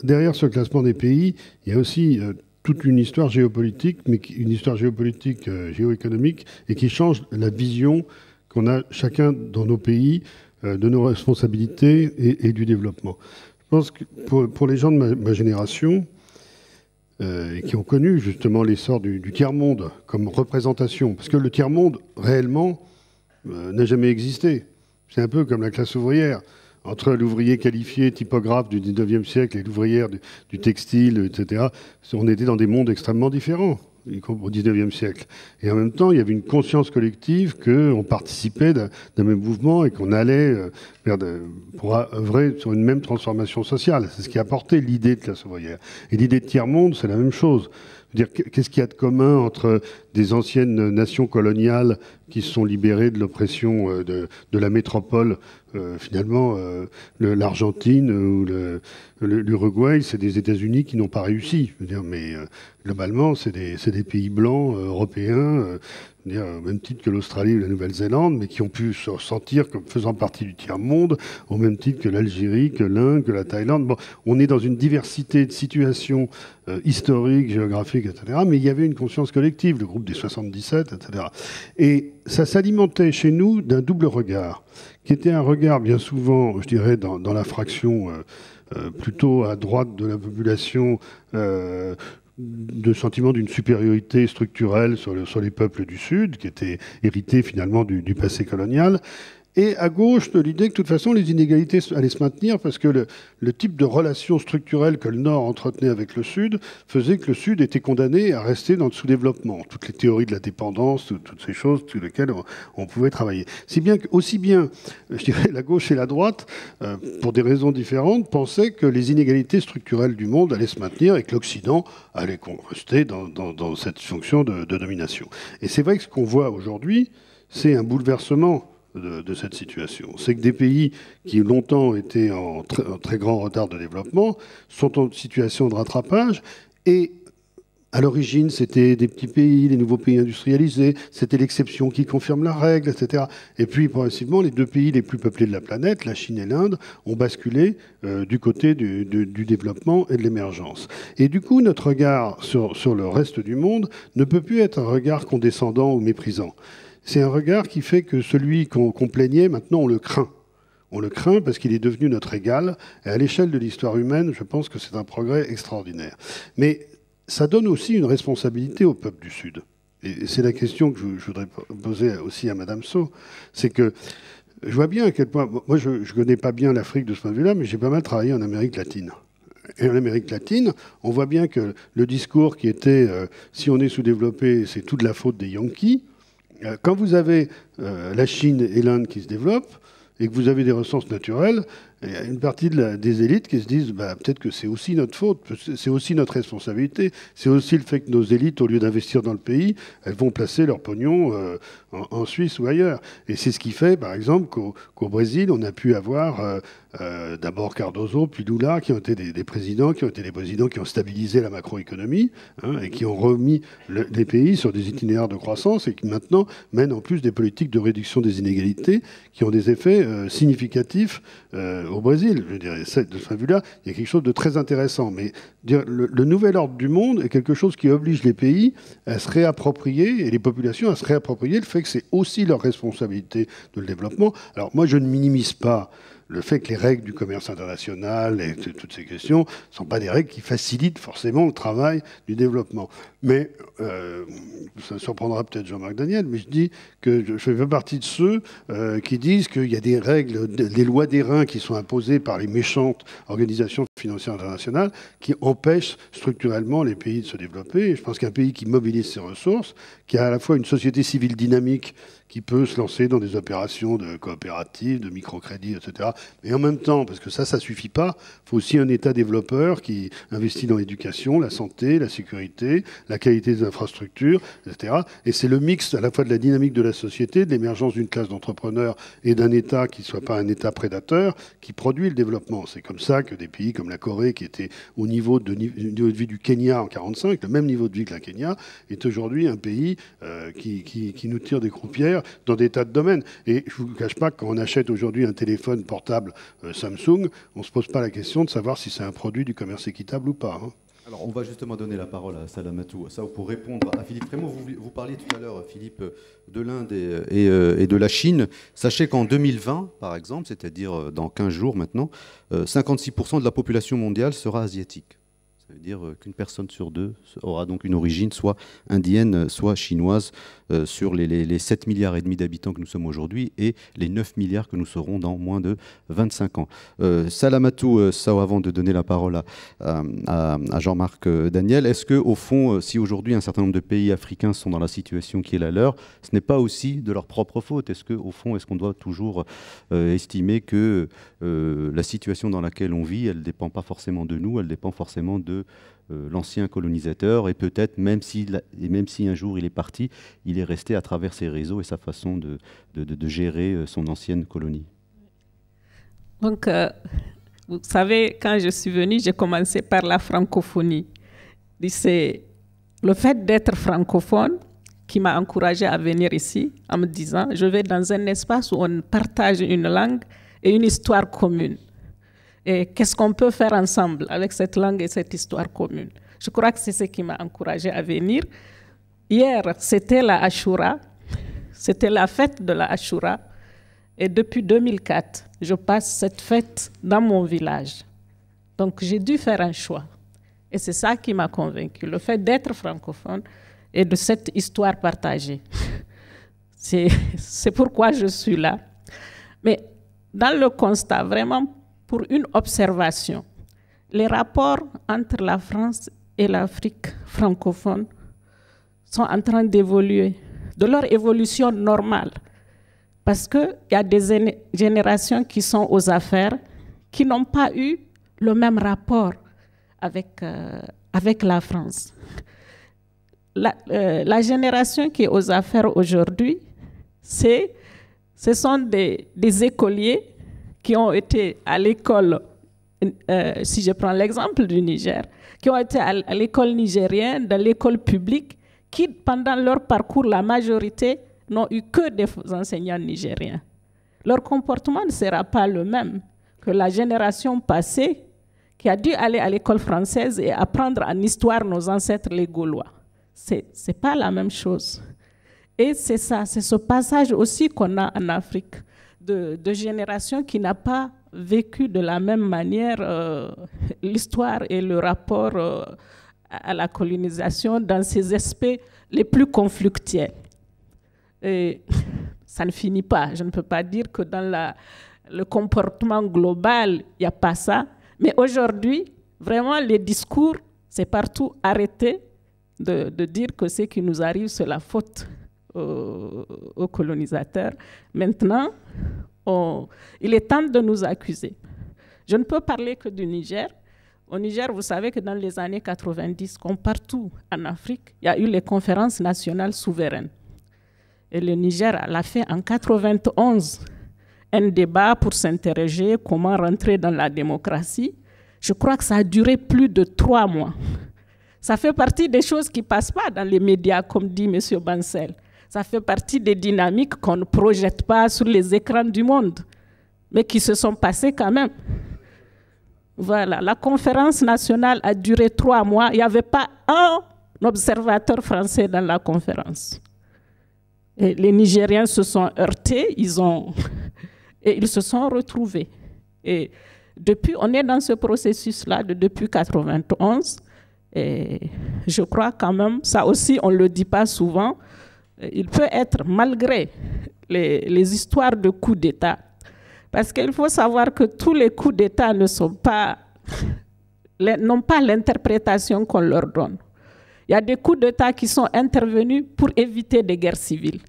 Derrière ce classement des pays, il y a aussi toute une histoire géopolitique, mais une histoire géopolitique géoéconomique, et qui change la vision qu'on a chacun dans nos pays de nos responsabilités et du développement. Je pense que pour les gens de ma génération, et qui ont connu justement l'essor du tiers-monde comme représentation, parce que le tiers-monde, réellement, n'a jamais existé. C'est un peu comme la classe ouvrière. Entre l'ouvrier qualifié, typographe du 19e siècle et l'ouvrière du textile, etc., on était dans des mondes extrêmement différents au 19e siècle. Et en même temps, il y avait une conscience collective qu'on participait d'un même mouvement et qu'on allait pour œuvrer sur une même transformation sociale. C'est ce qui a apporté l'idée de classe ouvrière. Et l'idée de tiers-monde, c'est la même chose. Qu'est-ce qu'il y a de commun entre des anciennes nations coloniales qui se sont libérées de l'oppression de la métropole, finalement, l'Argentine ou l'Uruguay, c'est des États-Unis qui n'ont pas réussi. Mais globalement, c'est des pays blancs européens, au même titre que l'Australie ou la Nouvelle-Zélande, mais qui ont pu se sentir comme faisant partie du tiers-monde, au même titre que l'Algérie, que l'Inde, que la Thaïlande. Bon, on est dans une diversité de situations historiques, géographiques, etc. Mais il y avait une conscience collective, le groupe des 77, etc. Et ça s'alimentait chez nous d'un double regard, qui était un regard bien souvent, je dirais, dans la fraction plutôt à droite de la population, de sentiment d'une supériorité structurelle sur les peuples du Sud, qui était hérité finalement du passé colonial, et à gauche de l'idée que de toute façon les inégalités allaient se maintenir parce que le type de relation structurelle que le Nord entretenait avec le Sud faisait que le Sud était condamné à rester dans le sous-développement. Toutes les théories de la dépendance, toutes ces choses sur lesquelles on pouvait travailler. Si bien que, aussi bien, je dirais, la gauche et la droite, pour des raisons différentes, pensaient que les inégalités structurelles du monde allaient se maintenir et que l'Occident allait rester dans cette fonction de domination. Et c'est vrai que ce qu'on voit aujourd'hui, c'est un bouleversement de cette situation. C'est que des pays qui longtemps étaient en très grand retard de développement sont en situation de rattrapage et à l'origine, c'était des petits pays, les nouveaux pays industrialisés, c'était l'exception qui confirme la règle, etc. Et puis, progressivement, les deux pays les plus peuplés de la planète, la Chine et l'Inde, ont basculé du côté du développement et de l'émergence. Et du coup, notre regard sur le reste du monde ne peut plus être un regard condescendant ou méprisant. C'est un regard qui fait que celui qu'on plaignait, maintenant, on le craint. On le craint parce qu'il est devenu notre égal. Et à l'échelle de l'histoire humaine, je pense que c'est un progrès extraordinaire. Mais ça donne aussi une responsabilité au peuple du Sud. Et c'est la question que je voudrais poser aussi à Madame Sow. C'est que je vois bien à quel point... Moi, je ne connais pas bien l'Afrique de ce point de vue-là, mais j'ai pas mal travaillé en Amérique latine. Et en Amérique latine, on voit bien que le discours qui était si on est sous-développé, c'est toute la faute des Yankees. Quand vous avez la Chine et l'Inde qui se développent, et que vous avez des ressources naturelles, il y a une partie des élites qui se disent peut-être que c'est aussi notre faute, c'est aussi notre responsabilité, c'est aussi le fait que nos élites, au lieu d'investir dans le pays, elles vont placer leur pognon en Suisse ou ailleurs. Et c'est ce qui fait, par exemple, qu'au Brésil, on a pu avoir d'abord Cardoso, puis Lula, qui ont été des présidents, qui ont stabilisé la macroéconomie, et qui ont remis les pays sur des itinéraires de croissance et qui maintenant mènent en plus des politiques de réduction des inégalités qui ont des effets significatifs au Brésil. Je dirais, de ce point de vue-là, il y a quelque chose de très intéressant. Mais le nouvel ordre du monde est quelque chose qui oblige les pays à se réapproprier et les populations à se réapproprier le fait que c'est aussi leur responsabilité de le développement. Alors moi, je ne minimise pas le fait que les règles du commerce international et toutes ces questions ne sont pas des règles qui facilitent forcément le travail du développement. Mais, ça surprendra peut-être Jean-Marc Daniel, mais je dis que je fais partie de ceux qui disent qu'il y a des règles, des lois d'airain qui sont imposées par les méchantes organisations financières internationales qui empêchent structurellement les pays de se développer. Et je pense qu'un pays qui mobilise ses ressources, qui a à la fois une société civile dynamique, qui peut se lancer dans des opérations de coopératives, de microcrédit, etc. Mais en même temps, parce que ça suffit pas, il faut aussi un État développeur qui investit dans l'éducation, la santé, la sécurité, la qualité des infrastructures, etc. Et c'est le mix à la fois de la dynamique de la société, de l'émergence d'une classe d'entrepreneurs et d'un État qui ne soit pas un État prédateur, qui produit le développement. C'est comme ça que des pays comme la Corée, qui était au niveau de vie du Kenya en 1945, le même niveau de vie que la Kenya, est aujourd'hui un pays qui nous tire des croupières dans des tas de domaines. Et je ne vous cache pas que quand on achète aujourd'hui un téléphone portable Samsung, on ne se pose pas la question de savoir si c'est un produit du commerce équitable ou pas. Alors, on va justement donner la parole à Salamatou pour répondre à Philippe Frémaux. Vous parliez tout à l'heure, Philippe, de l'Inde et de la Chine. Sachez qu'en 2020, par exemple, c'est-à-dire dans 15 jours maintenant, 56% de la population mondiale sera asiatique. Ça veut dire qu'une personne sur deux aura donc une origine soit indienne, soit chinoise, sur les 7 milliards et demi d'habitants que nous sommes aujourd'hui et les 9 milliards que nous serons dans moins de 25 ans. Salamatou Sow, avant de donner la parole à Jean-Marc Daniel, est-ce que, au fond, si aujourd'hui un certain nombre de pays africains sont dans la situation qui est la leur, ce n'est pas aussi de leur propre faute? Est-ce qu'au fond, est-ce qu'on doit toujours estimer que la situation dans laquelle on vit, elle ne dépend pas forcément de nous, elle dépend forcément de l'ancien colonisateur, et peut-être même si un jour il est parti, il est resté à travers ses réseaux et sa façon de gérer son ancienne colonie. Donc, vous savez, quand je suis venue, j'ai commencé par la francophonie. C'est le fait d'être francophone qui m'a encouragée à venir ici en me disant, je vais dans un espace où on partage une langue et une histoire commune. Et qu'est-ce qu'on peut faire ensemble avec cette langue et cette histoire commune? Je crois que c'est ce qui m'a encouragée à venir. Hier, c'était la Ashura, c'était la fête de la Ashura. Et depuis 2004, je passe cette fête dans mon village. Donc j'ai dû faire un choix. Et c'est ça qui m'a convaincue, le fait d'être francophone et de cette histoire partagée. C'est pourquoi je suis là. Mais dans le constat, vraiment, pour une observation, les rapports entre la France et l'Afrique francophone sont en train d'évoluer, de leur évolution normale. Parce qu'il y a des générations qui sont aux affaires, qui n'ont pas eu le même rapport avec la France. La génération qui est aux affaires aujourd'hui, ce sont des écoliers qui ont été à l'école, si je prends l'exemple du Niger, qui ont été à l'école nigérienne, dans l'école publique, qui, pendant leur parcours, la majorité n'ont eu que des enseignants nigériens. Leur comportement ne sera pas le même que la génération passée qui a dû aller à l'école française et apprendre en histoire nos ancêtres les Gaulois. C'est pas la même chose. Et c'est ça, c'est ce passage aussi qu'on a en Afrique, de générations qui n'a pas vécu de la même manière l'histoire et le rapport à la colonisation dans ses aspects les plus conflictuels. Et ça ne finit pas. Je ne peux pas dire que dans le comportement global, il n'y a pas ça. Mais aujourd'hui, vraiment, les discours, c'est partout arrêté de dire que ce qui nous arrive, c'est la faute aux colonisateurs. Maintenant, il est temps de nous accuser. Je ne peux parler que du Niger. Au Niger, vous savez que dans les années 90, comme partout en Afrique, il y a eu les conférences nationales souveraines. Et le Niger l'a fait en 91, un débat pour s'interroger comment rentrer dans la démocratie. Je crois que ça a duré plus de 3 mois. Ça fait partie des choses qui ne passent pas dans les médias, comme dit M. Bancel. Ça fait partie des dynamiques qu'on ne projette pas sur les écrans du monde, mais qui se sont passées quand même. Voilà, la conférence nationale a duré 3 mois. Il n'y avait pas un observateur français dans la conférence. Et les Nigériens se sont heurtés, et ils se sont retrouvés. Et depuis, on est dans ce processus-là depuis 1991. Et je crois quand même, ça aussi on ne le dit pas souvent, il peut être malgré les histoires de coups d'État. Parce qu'il faut savoir que tous les coups d'État n'ont pas l'interprétation qu'on leur donne. Il y a des coups d'État qui sont intervenus pour éviter des guerres civiles.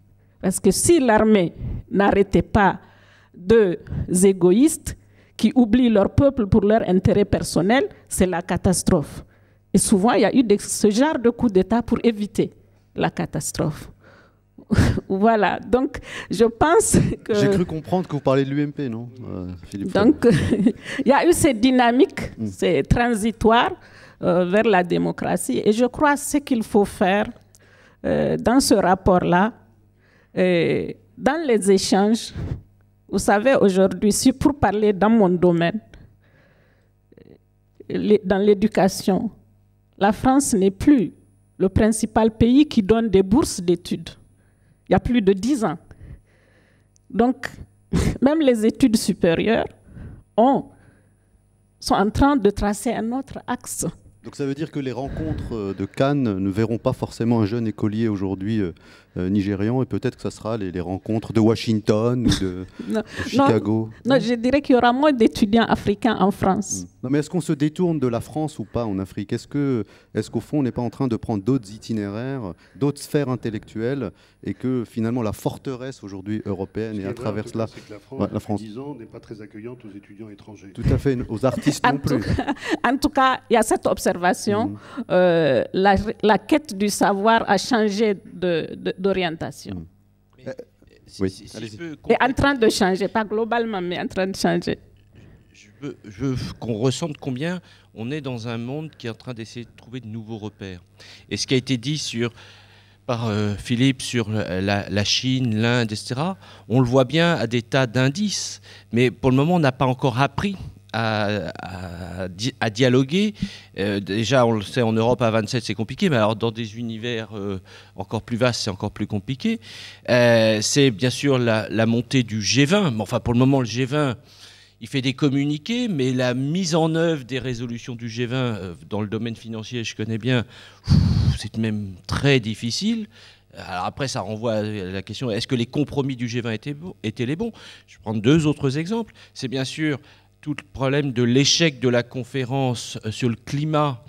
Parce que si l'armée n'arrêtait pas deux égoïstes qui oublient leur peuple pour leur intérêt personnel, c'est la catastrophe. Et souvent, il y a eu ce genre de coups d'État pour éviter la catastrophe. Voilà, donc je pense que... J'ai cru comprendre que vous parlez de l'UMP, non, Philippe? Donc, il y a eu ces dynamiques, ces transitoires vers la démocratie. Et je crois que ce qu'il faut faire dans ce rapport-là, dans les échanges, vous savez, aujourd'hui, si pour parler dans mon domaine, dans l'éducation, la France n'est plus le principal pays qui donne des bourses d'études. Il y a plus de 10 ans. Donc, même les études supérieures sont en train de tracer un autre axe. Donc ça veut dire que les rencontres de Cannes ne verront pas forcément un jeune écolier aujourd'hui nigérian, et peut-être que ça sera les rencontres de Washington ou de Chicago. Non, je dirais qu'il y aura moins d'étudiants africains en France. Non, mais est-ce qu'on se détourne de la France ou pas en Afrique? Est-ce qu'au fond, on n'est pas en train de prendre d'autres itinéraires, d'autres sphères intellectuelles, et que finalement la forteresse aujourd'hui européenne, et à travers cela, la France, 10 ans, n'est pas très accueillante aux étudiants étrangers. Tout à fait, aux artistes non plus. En tout cas, il y a cette observation. La quête du savoir a changé d'orientation. Oui. Et en train de changer, pas globalement, mais en train de changer. Je veux qu'on ressente combien on est dans un monde qui est en train d'essayer de trouver de nouveaux repères. Et ce qui a été dit par Philippe sur la Chine, l'Inde, etc., on le voit bien à des tas d'indices. Mais pour le moment, on n'a pas encore appris à dialoguer. Déjà, on le sait, en Europe, à 27, c'est compliqué, mais alors dans des univers encore plus vastes, c'est encore plus compliqué. C'est bien sûr la montée du G20. Mais enfin, pour le moment, le G20, il fait des communiqués, mais la mise en œuvre des résolutions du G20 dans le domaine financier, je connais bien, c'est même très difficile. Alors après, ça renvoie à la question, est-ce que les compromis du G20 étaient les bons? Je vais prendre 2 autres exemples. C'est bien sûr tout le problème de l'échec de la conférence sur le climat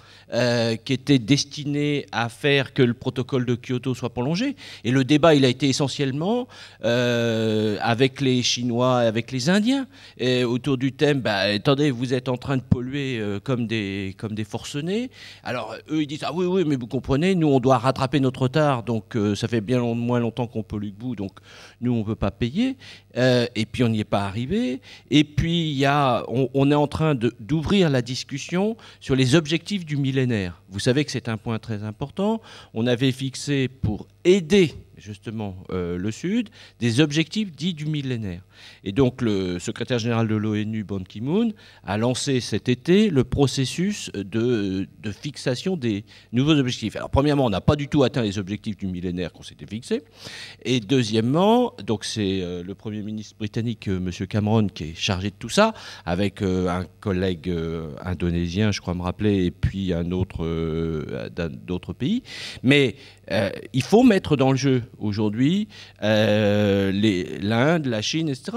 qui était destiné à faire que le protocole de Kyoto soit prolongé. Et le débat, il a été essentiellement avec les Chinois et avec les Indiens, et autour du thème, attendez, vous êtes en train de polluer comme des forcenés. Alors, eux, ils disent, ah oui, mais vous comprenez, nous, on doit rattraper notre retard, donc ça fait bien moins longtemps qu'on pollue que vous, donc nous, on ne peut pas payer. Et puis, on n'y est pas arrivé. Et puis, on est en train d'ouvrir la discussion sur les objectifs du millénaire. Vous savez que c'est un point très important. On avait fixé, pour aider justement le Sud, des objectifs dits du millénaire. Et donc le secrétaire général de l'ONU, Ban Ki-moon, a lancé cet été le processus de fixation des nouveaux objectifs. Alors premièrement, on n'a pas du tout atteint les objectifs du millénaire qu'on s'était fixés. Et deuxièmement, donc c'est le Premier ministre britannique, M. Cameron, qui est chargé de tout ça, avec un collègue indonésien, je crois me rappeler, et puis un autre d'autres pays. Mais il faut mettre dans le jeu aujourd'hui l'Inde, la Chine, etc.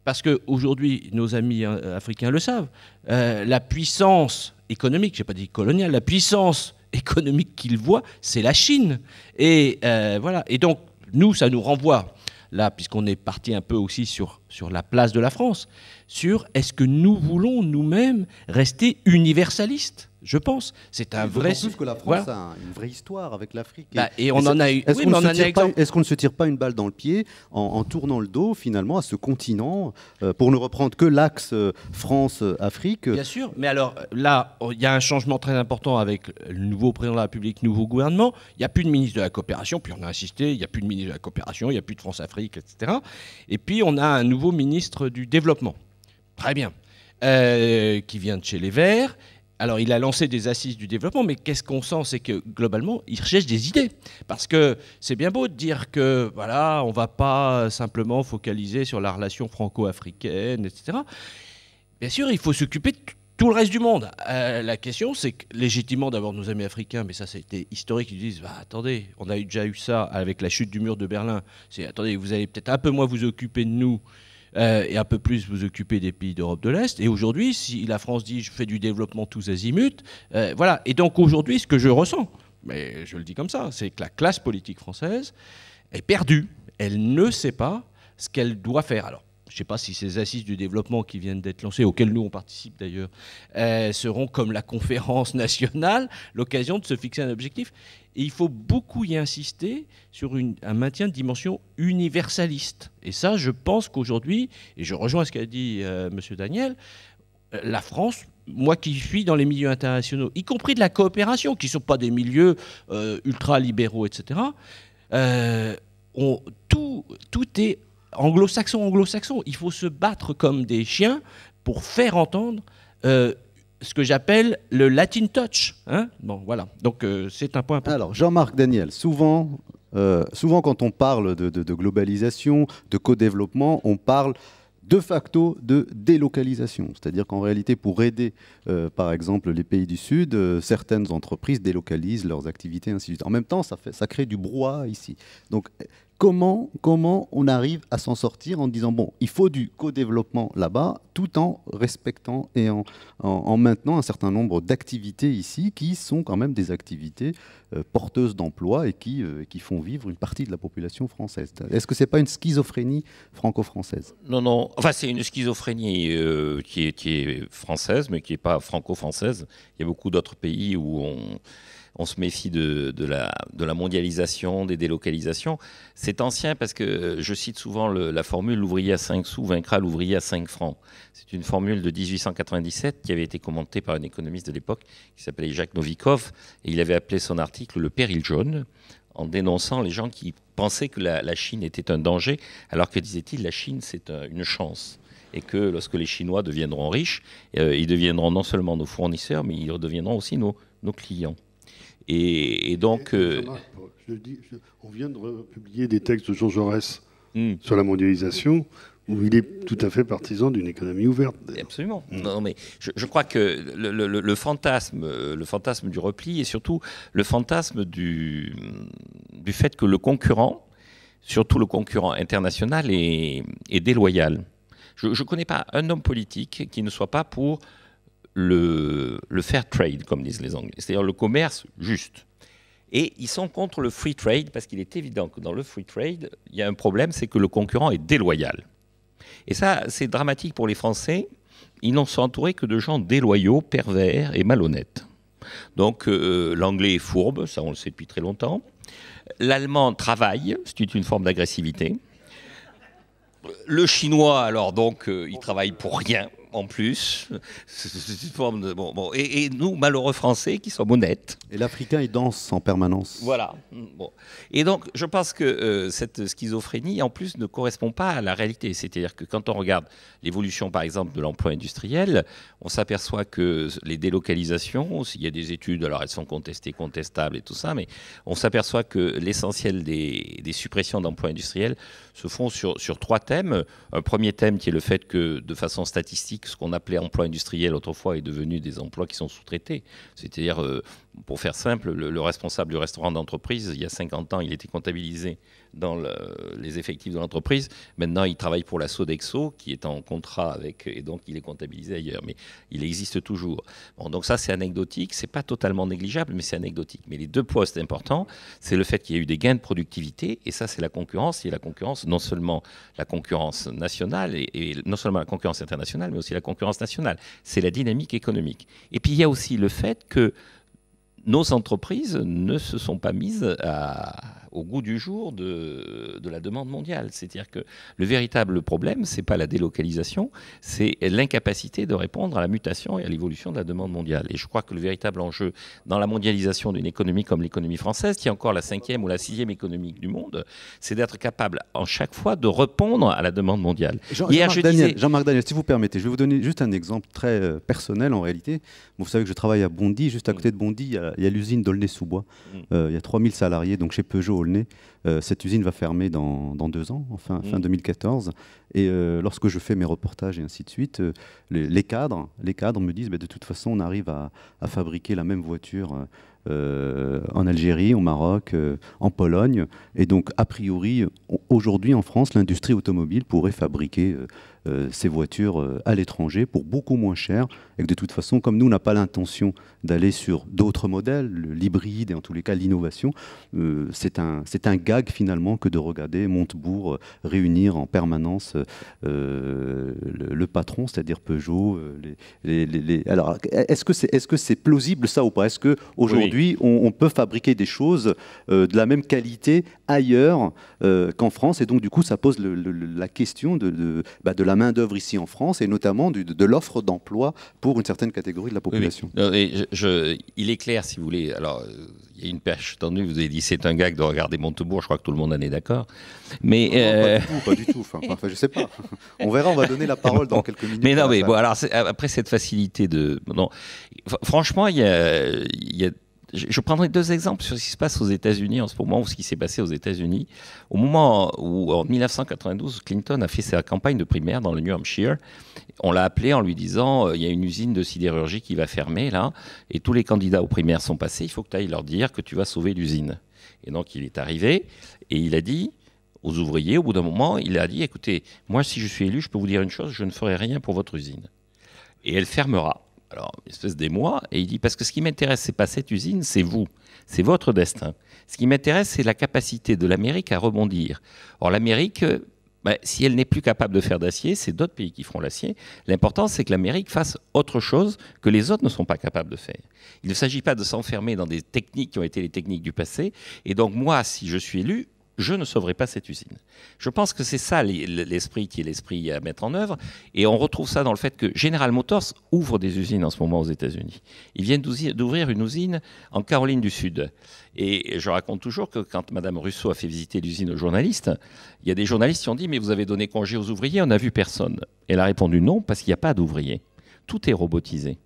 Parce qu'aujourd'hui, nos amis africains le savent, la puissance économique, je n'ai pas dit coloniale, la puissance économique qu'ils voient, c'est la Chine. Et voilà. Et donc, nous, ça nous renvoie, là, puisqu'on est parti un peu aussi sur sur la place de la France, sur est-ce que nous voulons nous-mêmes rester universalistes. Je pense. C'est un vrai. D'autant plus que la France voilà. a une vraie histoire avec l'Afrique. Et on en a eu. Est-ce qu'on ne se tire pas une balle dans le pied en tournant le dos finalement à ce continent pour ne reprendre que l'axe France-Afrique? Bien sûr. Mais alors là, il y a un changement très important avec le nouveau président de la République, nouveau gouvernement. Il n'y a plus de ministre de la coopération. Puis on a insisté. Il n'y a plus de ministre de la coopération. Il n'y a plus de France-Afrique, etc. Et puis on a un nouveau ministre du développement. Très bien. Qui vient de chez les Verts. Alors, il a lancé des assises du développement, mais qu'est-ce qu'on sent? C'est que, globalement, il recherche des idées. Parce que c'est bien beau de dire que, voilà, on ne va pas simplement focaliser sur la relation franco-africaine, etc. Bien sûr, il faut s'occuper de tout le reste du monde. La question, c'est que, légitimement, d'abord, nos amis africains, mais ça, c'était historique, ils disent, attendez, on a déjà eu ça avec la chute du mur de Berlin. Attendez, vous allez peut-être un peu moins vous occuper de nous, et un peu plus vous occuper des pays d'Europe de l'Est. Et aujourd'hui, si la France dit je fais du développement tous azimuts, voilà. Et donc aujourd'hui, ce que je ressens, mais je le dis comme ça, c'est que la classe politique française est perdue. Elle ne sait pas ce qu'elle doit faire. Alors, je ne sais pas si ces assises du développement qui viennent d'être lancées, auxquelles nous on participe d'ailleurs, seront comme la conférence nationale, l'occasion de se fixer un objectif. Et il faut beaucoup y insister sur un maintien de dimension universaliste. Et ça, je pense qu'aujourd'hui, et je rejoins ce qu'a dit M. Daniel, la France, moi qui suis dans les milieux internationaux, y compris de la coopération, qui ne sont pas des milieux ultra-libéraux, etc., tout est anglo-saxon. Il faut se battre comme des chiens pour faire entendre ce que j'appelle le Latin touch. Hein, bon, voilà. Donc, c'est un point important. Alors, Jean-Marc Daniel, souvent quand on parle de globalisation, de co-développement, on parle de facto de délocalisation. C'est-à-dire qu'en réalité, pour aider, par exemple, les pays du Sud, certaines entreprises délocalisent leurs activités, ainsi de suite. En même temps, ça crée du brouhaha ici. Donc, comment on arrive à s'en sortir en disant, bon, il faut du co-développement là-bas, tout en respectant et en maintenant un certain nombre d'activités ici, qui sont quand même des activités porteuses d'emploi et qui font vivre une partie de la population française. Est-ce que ce n'est pas une schizophrénie franco-française? Non. Enfin, c'est une schizophrénie qui est française, mais qui n'est pas franco-française. Il y a beaucoup d'autres pays où on se méfie de la mondialisation, des délocalisations. C'est ancien parce que je cite souvent la formule « l'ouvrier à 5 sous vaincra l'ouvrier à 5 francs ». C'est une formule de 1897 qui avait été commentée par un économiste de l'époque qui s'appelait Jacques Novikov, et il avait appelé son article « Le péril jaune », en dénonçant les gens qui pensaient que la Chine était un danger, alors que, disait-il, la Chine c'est une chance. Et que lorsque les Chinois deviendront riches, ils deviendront non seulement nos fournisseurs, mais ils deviendront aussi nos clients. Et donc... on vient de publier des textes de Jean Jaurès sur la mondialisation, où il est tout à fait partisan d'une économie ouverte. Absolument. Non, mais je crois que le fantasme du repli, et surtout le fantasme du fait que le concurrent, surtout le concurrent international, est déloyal. Je ne connais pas un homme politique qui ne soit pas pour le fair trade, comme disent les Anglais, c'est-à-dire le commerce juste. Et ils sont contre le free trade parce qu'il est évident que dans le free trade, il y a un problème, c'est que le concurrent est déloyal. Et ça, c'est dramatique pour les Français. Ils n'en sont entourés que de gens déloyaux, pervers et malhonnêtes. Donc l'anglais est fourbe, ça on le sait depuis très longtemps. L'allemand travaille, c'est une forme d'agressivité. Le chinois, alors donc, il travaille pour rien. En plus, c'est une forme de... Et nous, malheureux Français, qui sommes honnêtes. Et l'Africain, il danse en permanence. Voilà. Bon. Et donc, je pense que cette schizophrénie, en plus, ne correspond pas à la réalité. C'est-à-dire que quand on regarde l'évolution, par exemple, de l'emploi industriel, on s'aperçoit que les délocalisations, s'il y a des études, alors elles sont contestées, contestables et tout ça, mais on s'aperçoit que l'essentiel des suppressions d'emplois industriels se font sur 3 thèmes. Un premier thème qui est le fait que, de façon statistique, ce qu'on appelait emploi industriel autrefois est devenu des emplois qui sont sous-traités. C'est-à-dire, pour faire simple, le responsable du restaurant d'entreprise, il y a 50 ans, il était comptabilisé les effectifs de l'entreprise. Maintenant, il travaille pour la Sodexo, qui est en contrat avec, et donc il est comptabilisé ailleurs. Mais il existe toujours. Bon, donc ça, c'est anecdotique. C'est pas totalement négligeable, mais c'est anecdotique. Mais les deux postes importants, c'est le fait qu'il y a eu des gains de productivité, et ça, c'est la concurrence. Et la concurrence, non seulement la concurrence nationale, et non seulement la concurrence internationale, mais aussi la concurrence nationale. C'est la dynamique économique. Et puis, il y a aussi le fait que nos entreprises ne se sont pas mises au goût du jour de la demande mondiale. C'est-à-dire que le véritable problème, ce n'est pas la délocalisation, c'est l'incapacité de répondre à la mutation et à l'évolution de la demande mondiale. Et je crois que le véritable enjeu dans la mondialisation d'une économie comme l'économie française, qui est encore la 5e ou la 6e économie du monde, c'est d'être capable en chaque fois de répondre à la demande mondiale. Jean-Marc Daniel, si vous permettez, je vais vous donner juste un exemple très personnel en réalité. Vous savez que je travaille à Bondy, juste à côté de Bondy, il y a l'usine d'Aulnay-sous-Bois. Il y a 3000 salariés, donc chez Peugeot Aulnay. Cette usine va fermer dans 2 ans, fin 2014. Et lorsque je fais mes reportages et ainsi de suite, les cadres me disent de toute façon, on arrive à fabriquer la même voiture en Algérie, au Maroc, en Pologne. Et donc, a priori, aujourd'hui en France, l'industrie automobile pourrait fabriquer ces voitures à l'étranger pour beaucoup moins cher. Et que de toute façon, comme nous, on n'a pas l'intention d'aller sur d'autres modèles, l'hybride et en tous les cas l'innovation, c'est un gag finalement que de regarder Montebourg réunir en permanence le patron, c'est-à-dire Peugeot. Alors, est-ce que c'est plausible ça ou pas? Est-ce qu'aujourd'hui, on peut fabriquer des choses de la même qualité ailleurs qu'en France? Et donc, du coup, ça pose la question de la main-d'œuvre ici en France et notamment de l'offre d'emploi pour une certaine catégorie de la population. Oui. Il est clair, si vous voulez. Alors, il y a une perche tendue. Vous avez dit c'est un gag de regarder Montebourg. Je crois que tout le monde en est d'accord. Mais non, pas du tout. Enfin, je sais pas. On verra. On va donner la parole dans quelques minutes. Mais non, mais bon, alors après cette facilité de, non, franchement, il y a je prendrai 2 exemples sur ce qui se passe aux États-Unis en ce moment, ou ce qui s'est passé aux États-Unis. Au moment où, en 1992, Clinton a fait sa campagne de primaire dans le New Hampshire, on l'a appelé en lui disant il y a une usine de sidérurgie qui va fermer là, et tous les candidats aux primaires sont passés, il faut que tu ailles leur dire que tu vas sauver l'usine. Et donc il est arrivé, et il a dit aux ouvriers, au bout d'un moment, il a dit écoutez, moi si je suis élu, je peux vous dire une chose, je ne ferai rien pour votre usine. Et elle fermera. Alors, une espèce d'émoi, et il dit, parce que ce qui m'intéresse, c'est pas cette usine, c'est vous, c'est votre destin. Ce qui m'intéresse, c'est la capacité de l'Amérique à rebondir. Or, l'Amérique, si elle n'est plus capable de faire d'acier, c'est d'autres pays qui feront l'acier. L'important, c'est que l'Amérique fasse autre chose que les autres ne sont pas capables de faire. Il ne s'agit pas de s'enfermer dans des techniques qui ont été les techniques du passé, et donc moi, si je suis élu, je ne sauverai pas cette usine. Je pense que c'est ça l'esprit qui est l'esprit à mettre en œuvre. Et on retrouve ça dans le fait que General Motors ouvre des usines en ce moment aux États-Unis. Ils viennent d'ouvrir une usine en Caroline du Sud. Et je raconte toujours que quand Mme Russo a fait visiter l'usine aux journalistes, il y a des journalistes qui ont dit « Mais vous avez donné congé aux ouvriers, on n'a vu personne ». Elle a répondu « Non, parce qu'il n'y a pas d'ouvriers. Tout est robotisé ».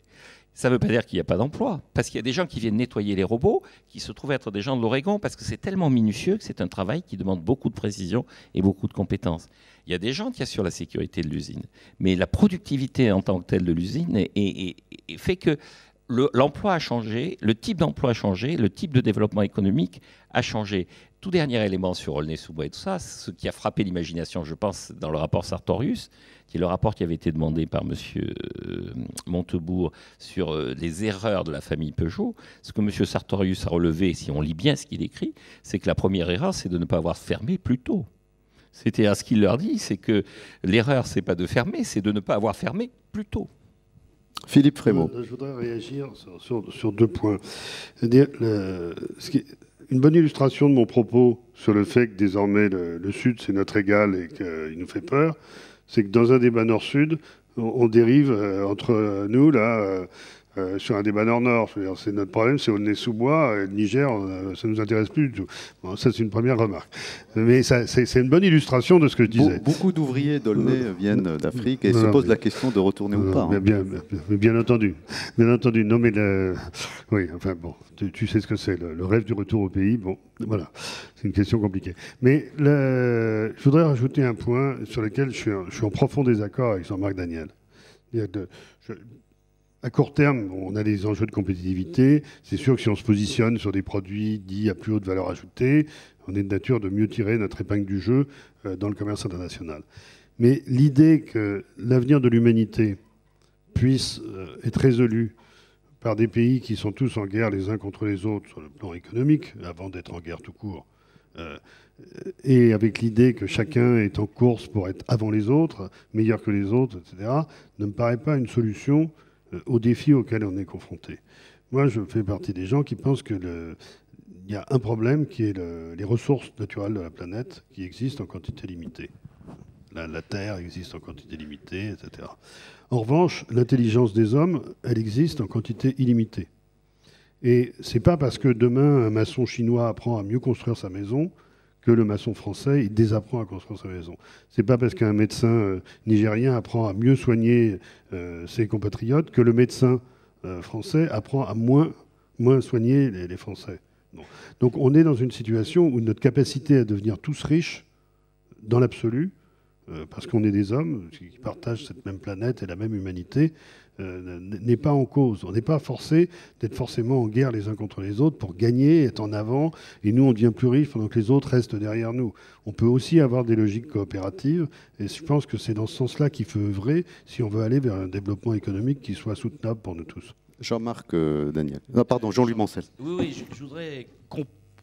Ça ne veut pas dire qu'il n'y a pas d'emploi, parce qu'il y a des gens qui viennent nettoyer les robots, qui se trouvent être des gens de l'Oregon, parce que c'est tellement minutieux que c'est un travail qui demande beaucoup de précision et beaucoup de compétences. Il y a des gens qui assurent la sécurité de l'usine, mais la productivité en tant que telle de l'usine fait que l'emploi a changé, le type d'emploi a changé, le type de développement économique a changé. Tout dernier élément sur Aulnay-sous-Bois et tout ça, ce qui a frappé l'imagination, je pense, dans le rapport Sartorius, qui est le rapport qui avait été demandé par M. Montebourg sur les erreurs de la famille Peugeot. Ce que M. Sartorius a relevé, si on lit bien ce qu'il écrit, c'est que la première erreur, c'est de ne pas avoir fermé plus tôt. C'était ce qu'il leur dit, c'est que l'erreur, c'est pas de fermer, c'est de ne pas avoir fermé plus tôt. Philippe Frémaux. Je voudrais réagir sur 2 points. C'est-à-dire, une bonne illustration de mon propos sur le fait que désormais le Sud, c'est notre égal et qu'il nous fait peur, c'est que dans un débat Nord-Sud, on dérive entre nous, là, sur un débat Nord-Nord. C'est notre problème, c'est Aulnay-sous-Bois, le Niger, ça ne nous intéresse plus du tout. Bon, ça, c'est une première remarque. Mais c'est une bonne illustration de ce que je disais. Beaucoup d'ouvriers d'Aulnay viennent d'Afrique et se posent la question de retourner ou pas. Bien entendu. Bien entendu. Non, mais oui, enfin bon, tu sais ce que c'est, le rêve du retour au pays. Bon, voilà, c'est une question compliquée. Mais je voudrais rajouter un point sur lequel je suis en profond désaccord avec Jean-Marc Daniel. À court terme, on a des enjeux de compétitivité. C'est sûr que si on se positionne sur des produits dits à plus haute valeur ajoutée, on est de nature de mieux tirer notre épingle du jeu dans le commerce international. Mais l'idée que l'avenir de l'humanité puisse être résolu par des pays qui sont tous en guerre les uns contre les autres sur le plan économique, avant d'être en guerre tout court, et avec l'idée que chacun est en course pour être avant les autres, meilleur que les autres, etc., ne me paraît pas une solution aux défis auxquels on est confronté. Moi, je fais partie des gens qui pensent qu'il y a un problème qui est les ressources naturelles de la planète qui existent en quantité limitée. La Terre existe en quantité limitée, etc. En revanche, l'intelligence des hommes, elle existe en quantité illimitée. Et c'est pas parce que demain, un maçon chinois apprend à mieux construire sa maison que le maçon français, il désapprend à construire sa maison. C'est pas parce qu'un médecin nigérien apprend à mieux soigner ses compatriotes que le médecin français apprend à moins soigner les Français. Bon. Donc on est dans une situation où notre capacité à devenir tous riches, dans l'absolu, parce qu'on est des hommes qui partagent cette même planète et la même humanité, n'est pas en cause. On n'est pas forcé d'être forcément en guerre les uns contre les autres pour gagner, être en avant, et nous on devient plus riches pendant que les autres restent derrière nous. On peut aussi avoir des logiques coopératives, et je pense que c'est dans ce sens-là qu'il faut œuvrer si on veut aller vers un développement économique qui soit soutenable pour nous tous. Jean-Marc Daniel. Non, pardon, Jean-Louis Mancel. Oui, je voudrais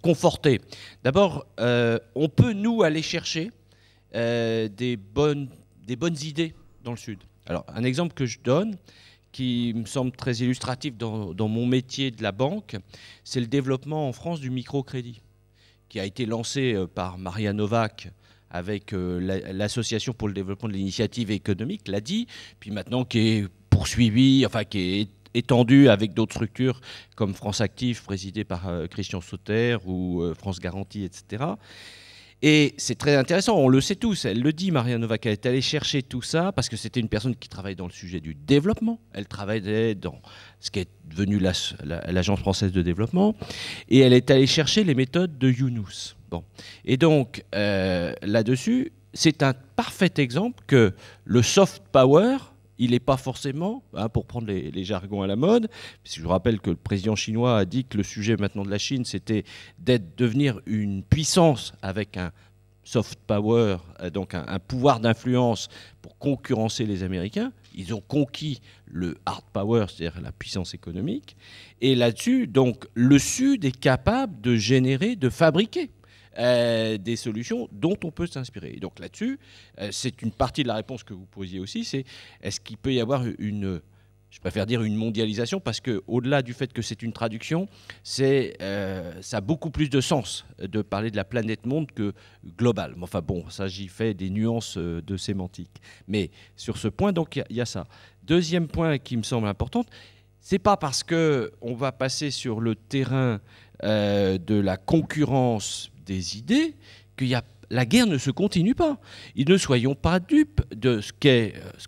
conforter. D'abord, on peut, nous, aller chercher des bonnes idées dans le Sud. Alors, un exemple que je donne, qui me semble très illustratif dans mon métier de la banque, c'est le développement en France du microcrédit, qui a été lancé par Maria Novak avec l'Association pour le développement de l'initiative économique, l'ADI, puis maintenant qui est poursuivi, enfin qui est étendu avec d'autres structures comme France Active, présidée par Christian Sauter, ou France Garantie, etc. Et c'est très intéressant, on le sait tous, elle le dit, Maria Novak, elle est allée chercher tout ça parce que c'était une personne qui travaillait dans le sujet du développement, elle travaillait dans ce qui est devenu l'Agence française de développement, et elle est allée chercher les méthodes de Younous. Bon. Et donc, là-dessus, c'est un parfait exemple que le soft power, il n'est pas forcément, pour prendre les jargons à la mode, puisque je vous rappelle que le président chinois a dit que le sujet maintenant de la Chine, c'était devenir une puissance avec un soft power, donc un pouvoir d'influence pour concurrencer les Américains. Ils ont conquis le hard power, c'est-à-dire la puissance économique. Et là-dessus, donc, le Sud est capable de générer, de fabriquer des solutions dont on peut s'inspirer. Et donc là-dessus, c'est une partie de la réponse que vous posiez aussi, c'est est-ce qu'il peut y avoir je préfère dire une mondialisation, parce qu'au-delà du fait que c'est une traduction, ça a beaucoup plus de sens de parler de la planète monde que global. Mais enfin bon, ça j'y fais des nuances de sémantique. Mais sur ce point, donc il y a ça. Deuxième point qui me semble important, c'est pas parce qu'on va passer sur le terrain de la concurrence des idées la guerre ne se continue pas. Et ne soyons pas dupes de ce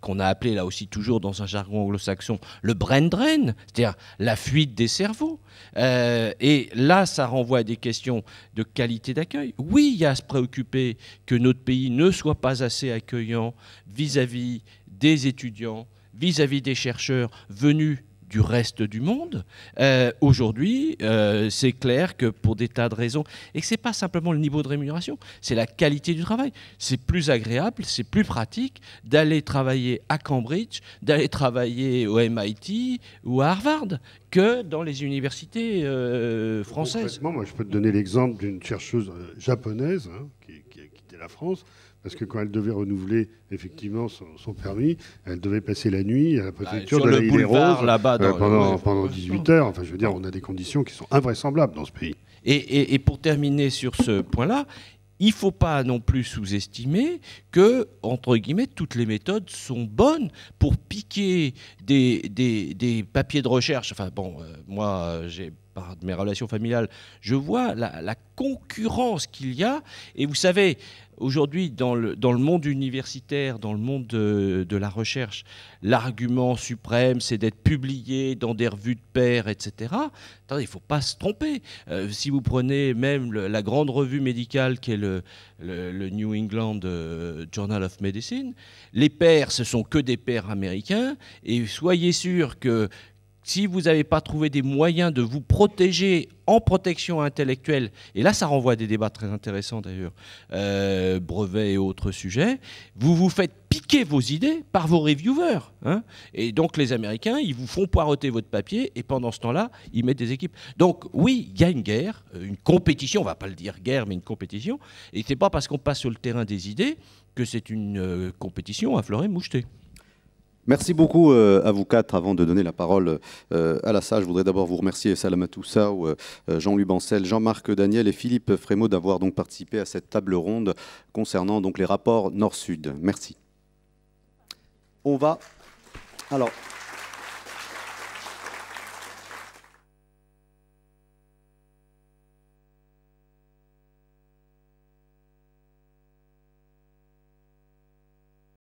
qu'on a appelé là aussi toujours dans un jargon anglo-saxon le brain drain, c'est-à-dire la fuite des cerveaux. Et là, ça renvoie à des questions de qualité d'accueil. Oui, il y a à se préoccuper que notre pays ne soit pas assez accueillant vis-à-vis des étudiants, vis-à-vis des chercheurs venus du reste du monde. Aujourd'hui, c'est clair que pour des tas de raisons, et que ce n'est pas simplement le niveau de rémunération, c'est la qualité du travail. C'est plus agréable, c'est plus pratique d'aller travailler à Cambridge, d'aller travailler au MIT ou à Harvard que dans les universités françaises. Moi, je peux te donner l'exemple d'une chercheuse japonaise qui a quitté la France, parce que quand elle devait renouveler effectivement son permis, elle devait passer la nuit à la préfecture de la Île-et-Rose pendant 18 heures. Enfin, je veux dire, on a des conditions qui sont invraisemblables dans ce pays. Et pour terminer sur ce point-là, il ne faut pas non plus sous-estimer que, entre guillemets, toutes les méthodes sont bonnes pour piquer des papiers de recherche. Enfin bon, moi, par mes relations familiales, je vois la concurrence qu'il y a. Et vous savez, aujourd'hui, dans le monde universitaire, dans le monde de la recherche, l'argument suprême, c'est d'être publié dans des revues de pairs, etc. Attendez, il ne faut pas se tromper. Si vous prenez même la grande revue médicale qui est le New England Journal of Medicine, les pairs, ce sont que des pairs américains. Et soyez sûr que si vous n'avez pas trouvé des moyens de vous protéger en protection intellectuelle, et là ça renvoie à des débats très intéressants d'ailleurs, brevets et autres sujets, vous vous faites piquer vos idées par vos reviewers. Hein, et donc les Américains, ils vous font poireauter votre papier, et pendant ce temps-là, ils mettent des équipes. Donc oui, il y a une guerre, une compétition, on ne va pas le dire guerre, mais une compétition, et ce n'est pas parce qu'on passe sur le terrain des idées que c'est une compétition à fleuret moucheté. Merci beaucoup à vous quatre. Avant de donner la parole à la salle, je voudrais d'abord vous remercier Salamatou Sow, Jean-Louis Bancel, Jean-Marc Daniel et Philippe Frémaux d'avoir donc participé à cette table ronde concernant donc les rapports Nord-Sud. Merci. On va alors